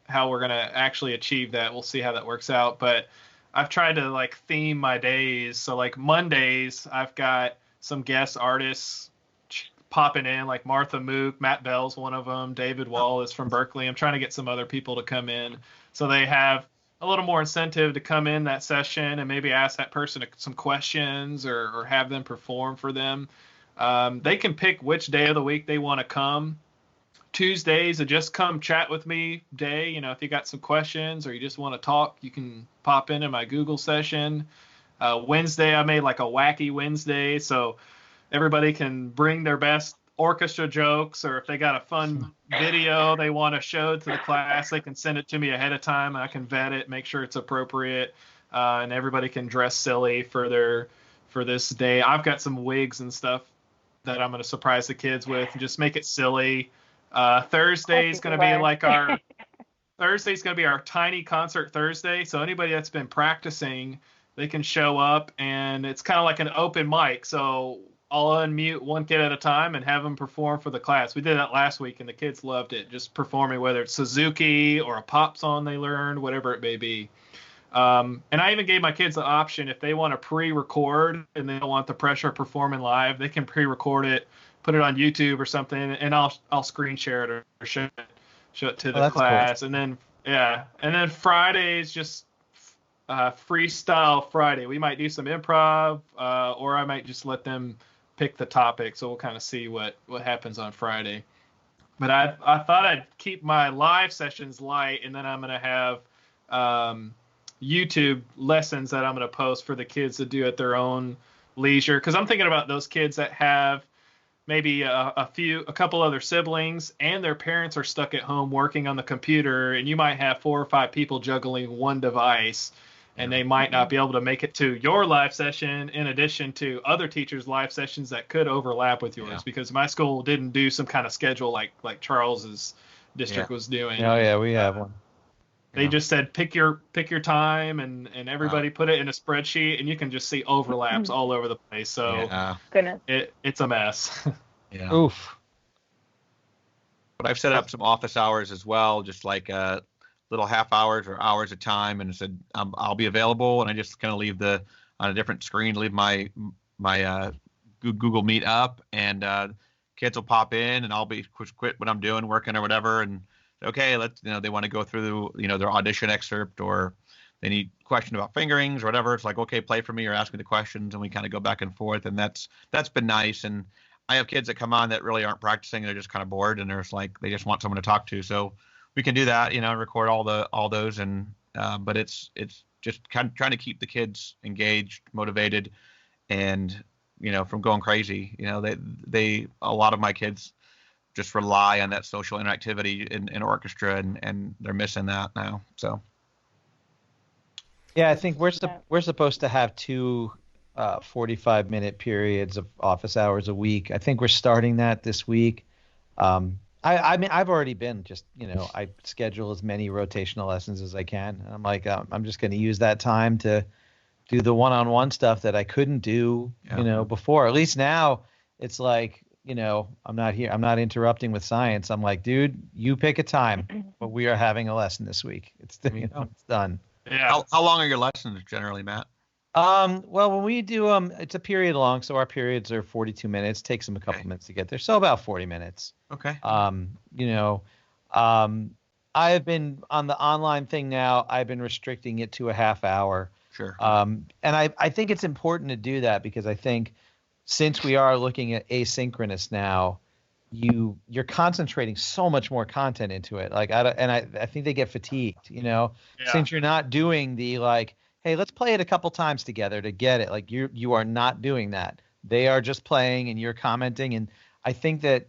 how we're gonna actually achieve that. We'll see how that works out, but I've tried to like theme my days. So like Mondays, I've got some guest artists popping in, like Martha Mook, Matt Bell's one of them, David Wallace from Berkeley. I'm trying to get some other people to come in so they have a little more incentive to come in that session and maybe ask that person some questions, or have them perform for them. They can pick which day of the week they want to come. Tuesdays, a just come chat with me day. If you got some questions or you just want to talk, you can pop into my Google session. Wednesday, I made like a wacky Wednesday, so everybody can bring their best orchestra jokes, or if they got a fun video they want to show to the class, they can send it to me ahead of time. I can vet it, make sure it's appropriate, and everybody can dress silly for this day. I've got some wigs and stuff that I'm going to surprise the kids with and just make it silly. Thursday's going to be our tiny concert Thursday. So anybody that's been practicing, they can show up, and it's kind of like an open mic. So I'll unmute one kid at a time and have them perform for the class. We did that last week, and the kids loved it, just performing, whether it's Suzuki or a pop song they learned, whatever it may be. And I even gave my kids the option, if they want to pre-record and they don't want the pressure of performing live, they can pre-record it, put it on YouTube or something, and I'll screen share it or show it to the class. Cool. And then Fridays, just freestyle Friday. We might do some improv, or I might just let them pick the topic. So we'll kind of see what happens on Friday. But I thought I'd keep my live sessions light, and then I'm going to have YouTube lessons that I'm going to post for the kids to do at their own leisure. Because I'm thinking about those kids that have maybe a couple other siblings, and their parents are stuck at home working on the computer, and you might have 4 or 5 people juggling one device, and they might not be able to make it to your live session in addition to other teachers' live sessions that could overlap with yours, because my school didn't do some kind of schedule like Charles's district was doing. Oh yeah, we have one. They just said pick your time, and everybody put it in a spreadsheet, and you can just see overlaps all over the place. So it's a mess. Yeah. Oof. But I've set up some office hours as well, just like little half hours or hours of time, and said I'll be available, and I just kind of leave on a different screen, leave my Google Meet up, and kids will pop in, and I'll be quit what I'm doing, working or whatever, and okay, they want to go through their audition excerpt, or they need question about fingerings or whatever. It's like, okay, play for me or ask me the questions, and we kind of go back and forth, and that's been nice. And I have kids that come on that really aren't practicing; they're just kind of bored, and there's like they just want someone to talk to. So we can do that, record all those, and but it's just kind of trying to keep the kids engaged, motivated, and from going crazy. They a lot of my kids just rely on that social interactivity in orchestra, and they're missing that now. So yeah, I think we're supposed to have two 45-minute periods of office hours a week. I think we're starting that this week. I mean, I've already been just, I schedule as many rotational lessons as I can. And I'm like, I'm just going to use that time to do the one-on-one stuff that I couldn't do, before. At least now it's like, I'm not here. I'm not interrupting with science. I'm like, dude, you pick a time, but we are having a lesson this week. It's it's done. Yeah. How long are your lessons generally, Matt? Well, when we do it's a period long, so our periods are 42 minutes. Takes them a couple minutes to get there, so about 40 minutes. Okay. I have been on the online thing now. I've been restricting it to a half hour. Sure. And I think it's important to do that because I think since we are looking at asynchronous now, you're concentrating so much more content into it. Like I think they get fatigued, since you're not doing the like, hey, let's play it a couple times together to get it. Like you are not doing that. They are just playing and you're commenting. And I think that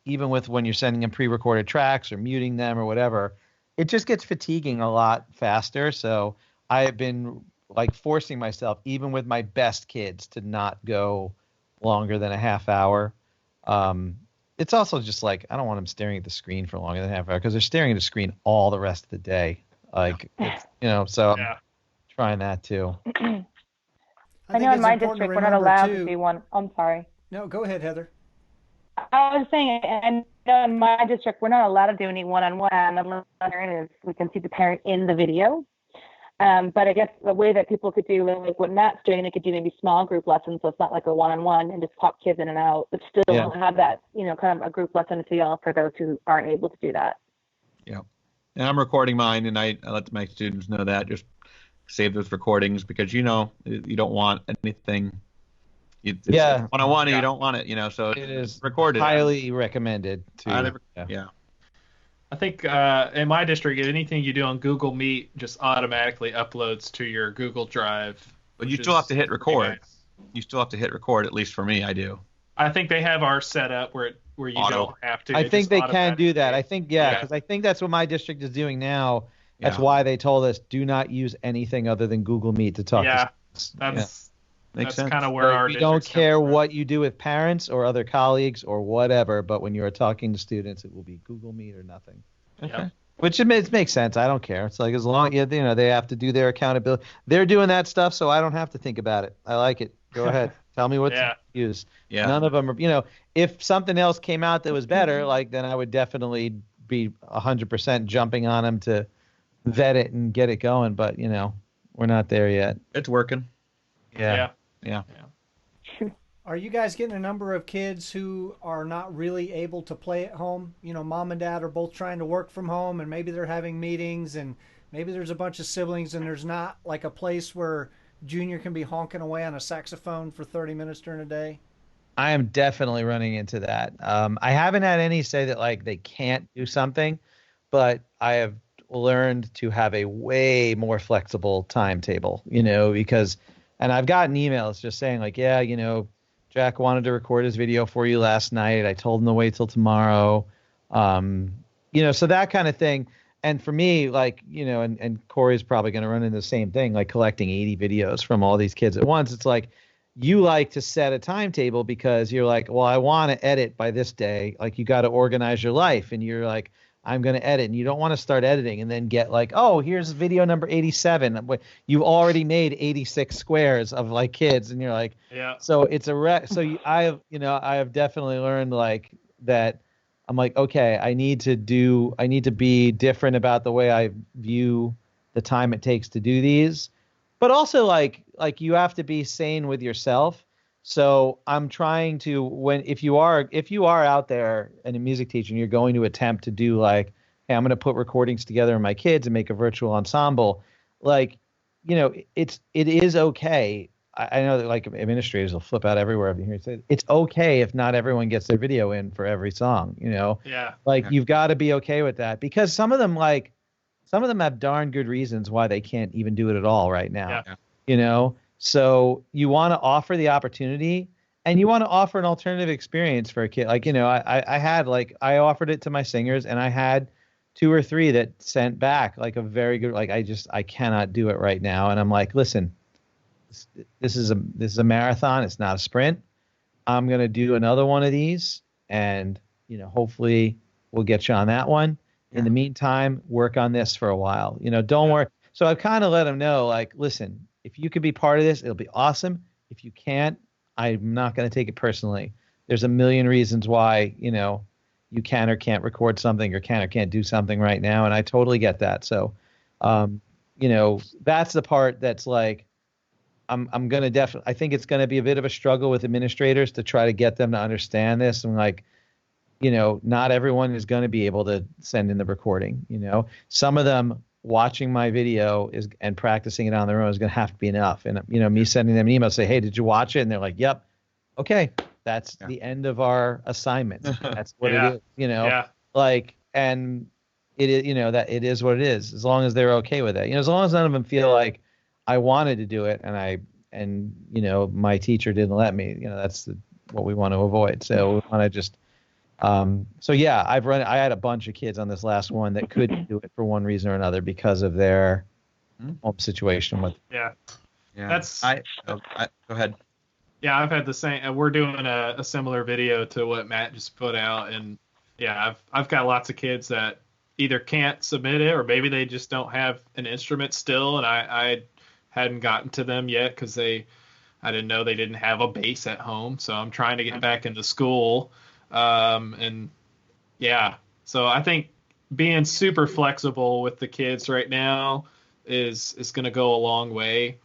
even with when you're sending them pre-recorded tracks or muting them or whatever, it just gets fatiguing a lot faster. So I have been like forcing myself, even with my best kids, to not go longer than a half hour. It's also just like, I don't want them staring at the screen for longer than a half hour because they're staring at the screen all the rest of the day. Like, so I'm trying that too. I know in my district we're not allowed to do one. I'm sorry. No, go ahead, Heather. I was saying, and in my district we're not allowed to do any one-on-one unless we can see the parent in the video. But I guess the way that people could do, like what Matt's doing, they could do maybe small group lessons, so it's not like a one-on-one and just pop kids in and out, but still have that, kind of a group lesson feel for those who aren't able to do that. Yeah. And I'm recording mine, and I let my students know that. Just save those recordings because, you don't want anything. It's one-on-one, and you don't want it, so it is recorded. Highly recommended. I think in my district, anything you do on Google Meet just automatically uploads to your Google Drive. But you still have to hit record. Nice. You still have to hit record, at least for me, I do. I think they have ours set up where you don't have to. I think they can do that. I think, because I think that's what my district is doing now. That's why they told us do not use anything other than Google Meet to talk to students. That's kind of where our we don't care what you do with parents or other colleagues or whatever, but when you are talking to students, it will be Google Meet or nothing. Okay. Which it makes sense. I don't care. It's like as long they have to do their accountability. They're doing that stuff, so I don't have to think about it. I like it. Go ahead. Tell me what to use. Yeah. None of them are. If something else came out that was better, then I would definitely be 100% jumping on them to vet it and get it going. But we're not there yet. It's working. Yeah. Are you guys getting a number of kids who are not really able to play at home? Mom and dad are both trying to work from home, and maybe they're having meetings, and maybe there's a bunch of siblings, and there's not like a place where Junior can be honking away on a saxophone for 30 minutes during a day. I am definitely running into that. I haven't had any say that they can't do something, but I have learned to have a way more flexible timetable, because, and I've gotten emails just saying Jack wanted to record his video for you last night. I told him to wait till tomorrow. So that kind of thing. And for me, and Cory's probably going to run into the same thing, collecting 80 videos from all these kids at once. It's like, you like to set a timetable because you're like, well, I want to edit by this day. You got to organize your life. And you're like, I'm going to edit. And you don't want to start editing and then get oh, here's video number 87. You've already made 86 squares of kids. And you're like, so it's I have definitely learned that. I'm like, okay, I need to be different about the way I view the time it takes to do these, but also you have to be sane with yourself. So I'm trying to, if you are out there and a music teacher and you're going to attempt to do hey, I'm going to put recordings together of my kids and make a virtual ensemble, like, it is okay. I know that like administrators will flip out everywhere over here. Say it's okay if not everyone gets their video in for every song. Yeah. Like you've got to be okay with that, because some of them have darn good reasons why they can't even do it at all right now. Yeah. So you want to offer the opportunity, and you want to offer an alternative experience for a kid. Like, I offered it to my singers, and I had 2 or 3 that sent back like a very good, like, I cannot do it right now. And I'm like, listen, this is a marathon. It's not a sprint. I'm going to do another one of these, and, hopefully we'll get you on that one. In the meantime, work on this for a while. Don't worry. So I've kind of let them know, like, listen, if you could be part of this, it'll be awesome. If you can't, I'm not going to take it personally. There's a million reasons why, you can or can't record something, or can or can't do something right now. And I totally get that. So, that's the part that's like, I'm going to definitely, I think it's going to be a bit of a struggle with administrators to try to get them to understand this. And like, not everyone is going to be able to send in the recording. Some of them watching my video and practicing it on their own is going to have to be enough. And, me sending them an email, say, hey, did you watch it? And they're like, yep. Okay. That's the end of our assignment. That's what it is, like, and it is, that it is what it is, as long as they're okay with it. As long as none of them feel like I wanted to do it and my teacher didn't let me, that's what we want to avoid. So we want to just, I had a bunch of kids on this last one that couldn't do it for one reason or another because of their home situation with. Yeah. That's go ahead. Yeah, I've had the same. We're doing a similar video to what Matt just put out, and I've got lots of kids that either can't submit it, or maybe they just don't have an instrument still, and I hadn't gotten to them yet because I didn't know they didn't have a bass at home. So I'm trying to get back into school, so I think being super flexible with the kids right now is going to go a long way.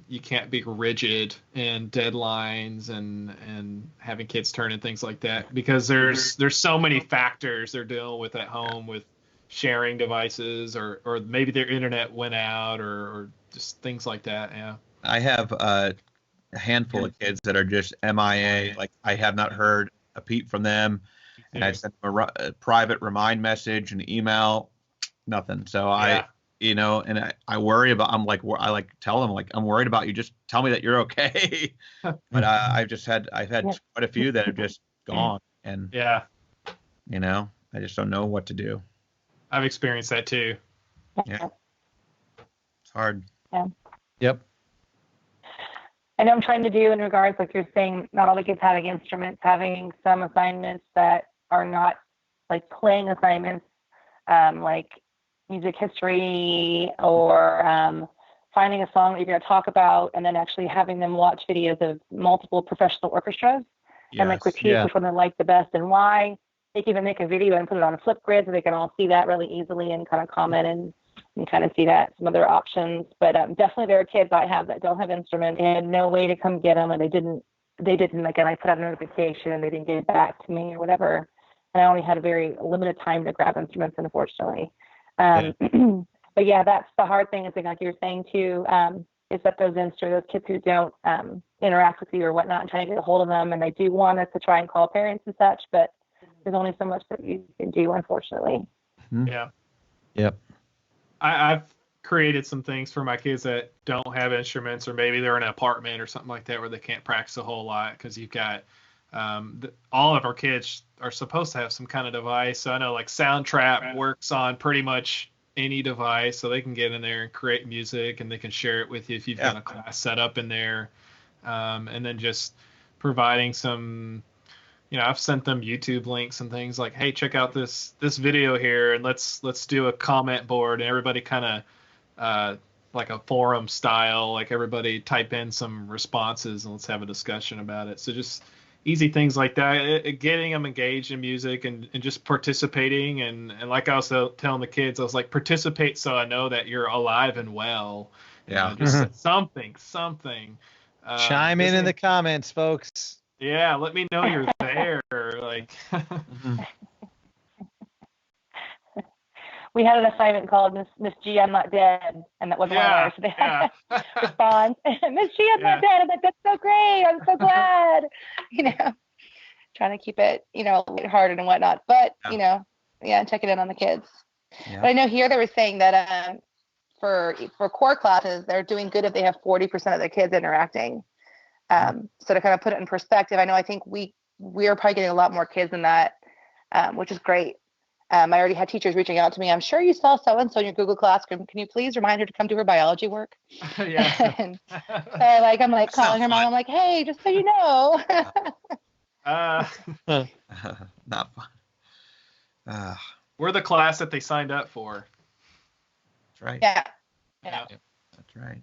You can't be rigid in deadlines and having kids turn in things like that, because there's so many factors they're dealing with at home, with sharing devices or maybe their internet went out or just things like that. Yeah. I have a handful of kids that are just MIA. Like, I have not heard a peep from them, and I sent them a private remind message, an email, nothing. So and I worry about, I like tell them, like, I'm worried about you. Just tell me that you're okay. But I've had quite a few that have just gone, and I just don't know what to do. I've experienced that too. Yeah. It's hard. Yeah. Yep. I know I'm trying to do in regards, like you're saying, not all the kids having instruments, having some assignments that are not like playing assignments, like music history or finding a song that you're going to talk about, and then actually having them watch videos of multiple professional orchestras and like critique which one they like the best and why. They can even make a video and put it on a flip grid so they can all see that really easily and kind of comment and kind of see that, some other options. But definitely there are kids I have that don't have instruments and had no way to come get them, and they didn't, again, I put out a notification and they didn't get it back to me or whatever. And I only had a very limited time to grab instruments, unfortunately. But yeah, that's the hard thing, I think, like you're saying too, is that those kids who don't interact with you or whatnot, and trying to get a hold of them, and they do want us to try and call parents and such, but there's only so much that you can do, unfortunately. Yeah. Yep. I've created some things for my kids that don't have instruments, or maybe they're in an apartment or something like that where they can't practice a whole lot, because you've got all of our kids are supposed to have some kind of device. So I know like Soundtrap works on pretty much any device, so they can get in there and create music, and they can share it with you if you've got a class set up in there. And then just providing some, I've sent them YouTube links and things like, hey, check out this video here, and let's do a comment board, and everybody kind of like a forum style, like everybody type in some responses and let's have a discussion about it. So just easy things like that, getting them engaged in music and just participating. And like I was telling the kids, I was like, participate so I know that you're alive and well. Yeah. Just something. Chime in the comments, folks. Yeah, let me know you're there. Like, we had an assignment called Miss G, I'm Not Dead, and that wasn't one of ours. So they had to respond. Miss G, I'm not dead. I'm like, that's so great. I'm so glad. Trying to keep it, lighthearted and whatnot. But checking in on the kids. Yeah. But I know here they were saying that for core classes, they're doing good if they have 40% of their kids interacting. So to kind of put it in perspective, I think we are probably getting a lot more kids than that, which is great. I already had teachers reaching out to me. I'm sure you saw so-and-so in your Google Classroom. Can you please remind her to come do her biology work? Yeah. And so I'm like calling her mom. I'm like, hey, just so you know. Not fun. We're the class that they signed up for. That's right. Yeah. That's right.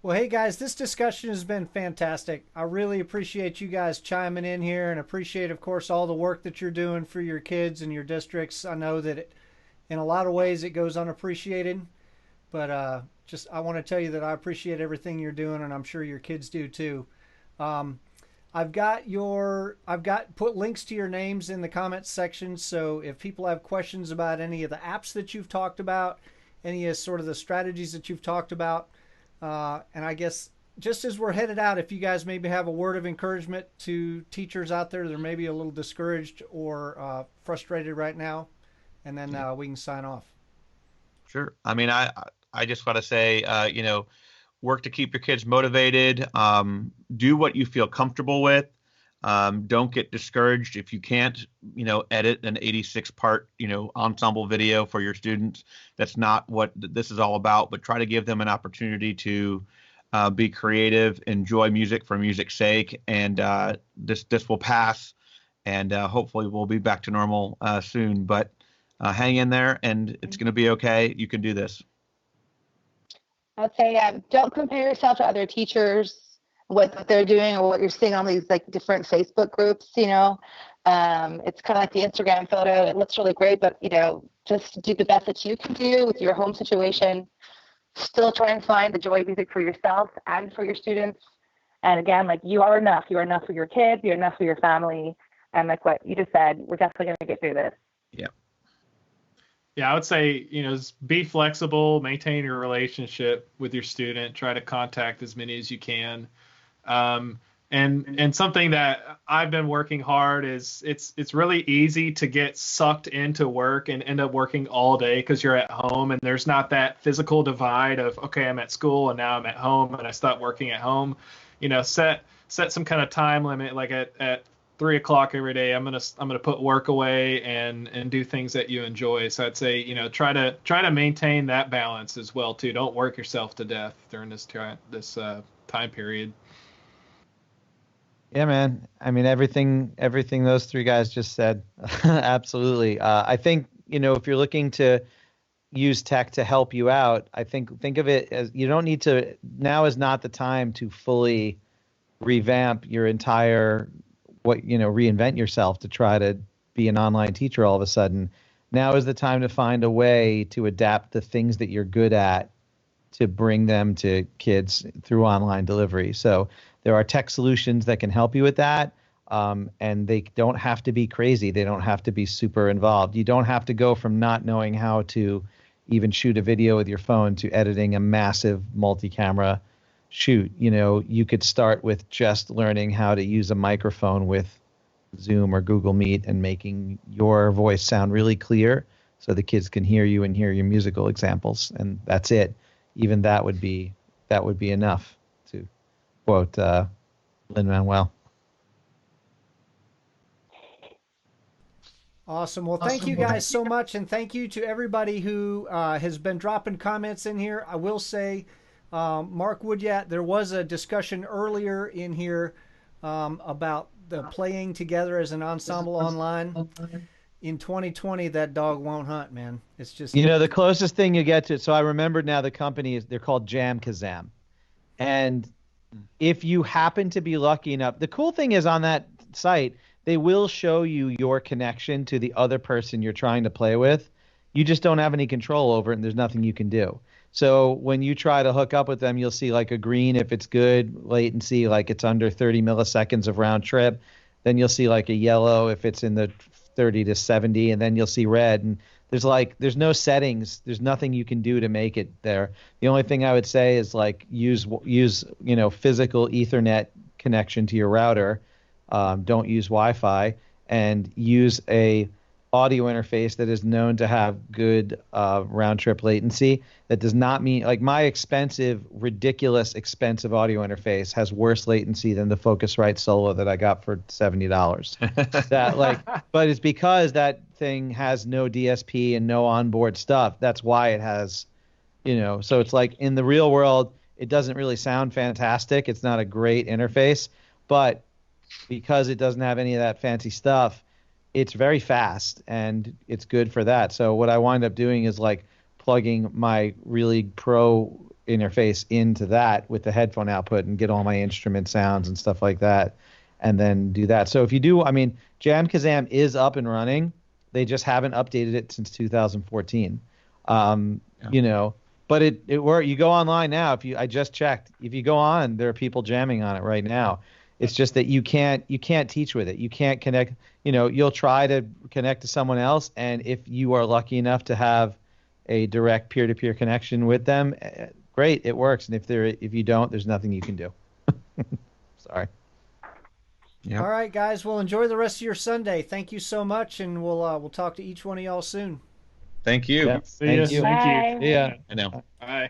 Well, hey guys, this discussion has been fantastic. I really appreciate you guys chiming in here, and appreciate, of course, all the work that you're doing for your kids and your districts. I know that in a lot of ways it goes unappreciated, but I want to tell you that I appreciate everything you're doing, and I'm sure your kids do too. I've put links to your names in the comments section, so if people have questions about any of the apps that you've talked about, any of sort of the strategies that you've talked about, and I guess just as we're headed out, if you guys maybe have a word of encouragement to teachers out there that are maybe a little discouraged or frustrated right now, and then we can sign off. Sure. I just want to say, work to keep your kids motivated. Do what you feel comfortable with. Don't get discouraged if you can't, edit an 86-part, ensemble video for your students. That's not what this is all about, but try to give them an opportunity to be creative, enjoy music for music's sake, and this will pass, and hopefully we'll be back to normal soon. But hang in there, and it's going to be okay. You can do this. I'd say don't compare yourself to other teachers, what they're doing or what you're seeing on these different Facebook groups. It's kind of like the Instagram photo. It looks really great, but just do the best that you can do with your home situation. Still try and find the joy of music for yourself and for your students. And again, you are enough. You are enough for your kids. You're enough for your family. And like what you just said, we're definitely going to get through this. Yeah. Yeah, I would say, be flexible, maintain your relationship with your student, try to contact as many as you can. And something that I've been working hard is it's really easy to get sucked into work and end up working all day because you're at home, and there's not that physical divide of, okay, I'm at school and now I'm at home and I stopped working at home. Set some kind of time limit, like at 3 o'clock every day, I'm gonna put work away and do things that you enjoy. So I'd say, try to maintain that balance as well too. Don't work yourself to death during this time period. Yeah, man. Everything those three guys just said, absolutely. I think if you're looking to use tech to help you out, I think of it as you don't need to. Now is not the time to fully revamp your entire. Reinvent yourself to try to be an online teacher all of a sudden. Now is the time to find a way to adapt the things that you're good at to bring them to kids through online delivery. So there are tech solutions that can help you with that. And they don't have to be crazy. They don't have to be super involved. You don't have to go from not knowing how to even shoot a video with your phone to editing a massive multi-camera shoot. You could start with just learning how to use a microphone with Zoom or Google Meet and making your voice sound really clear so the kids can hear you and hear your musical examples, and that's it. Even that would be enough, to quote Lin-Manuel. Awesome. Well, thank you guys so much, and thank you to everybody who has been dropping comments in here. I will say, Mark Woodyat, there was a discussion earlier in here about the playing together as an ensemble online. In 2020, that dog won't hunt, man. It's just... the closest thing you get to... So I remembered now the company, they're called Jam Kazam. And if you happen to be lucky enough... The cool thing is on that site, they will show you your connection to the other person you're trying to play with. You just don't have any control over it, and there's nothing you can do. So when you try to hook up with them, you'll see a green if it's good latency, like it's under 30 milliseconds of round trip. then you'll see like a yellow if it's in the 30 to 70, and then you'll see red. And there's no settings. There's nothing you can do to make it there. The only thing I would say is like use physical Ethernet connection to your router. Don't use Wi-Fi, and use a audio interface that is known to have good round trip latency. That does not mean like my ridiculous expensive audio interface has worse latency than the Focusrite Solo that I got for $70. But it's because that thing has no DSP and no onboard stuff. That's why it has, so it's like in the real world, it doesn't really sound fantastic. It's not a great interface, but because it doesn't have any of that fancy stuff, it's very fast and it's good for that. So what I wind up doing is like plugging my really pro interface into that with the headphone output and get all my instrument sounds and stuff like that, and then do that. So if you do, Jam Kazam is up and running. They just haven't updated it since 2014. But it works. You go online now. I just checked. If you go on, there are people jamming on it right now. It's just that you can't teach with it. You can't connect. You'll try to connect to someone else, and if you are lucky enough to have a direct peer-to-peer connection with them, great, it works. And if you don't, there's nothing you can do. Sorry. Yep. All right, guys. Well, enjoy the rest of your Sunday. Thank you so much, and we'll talk to each one of y'all soon. Thank you. Yeah. Thank you. Bye. Yeah. I know. Bye.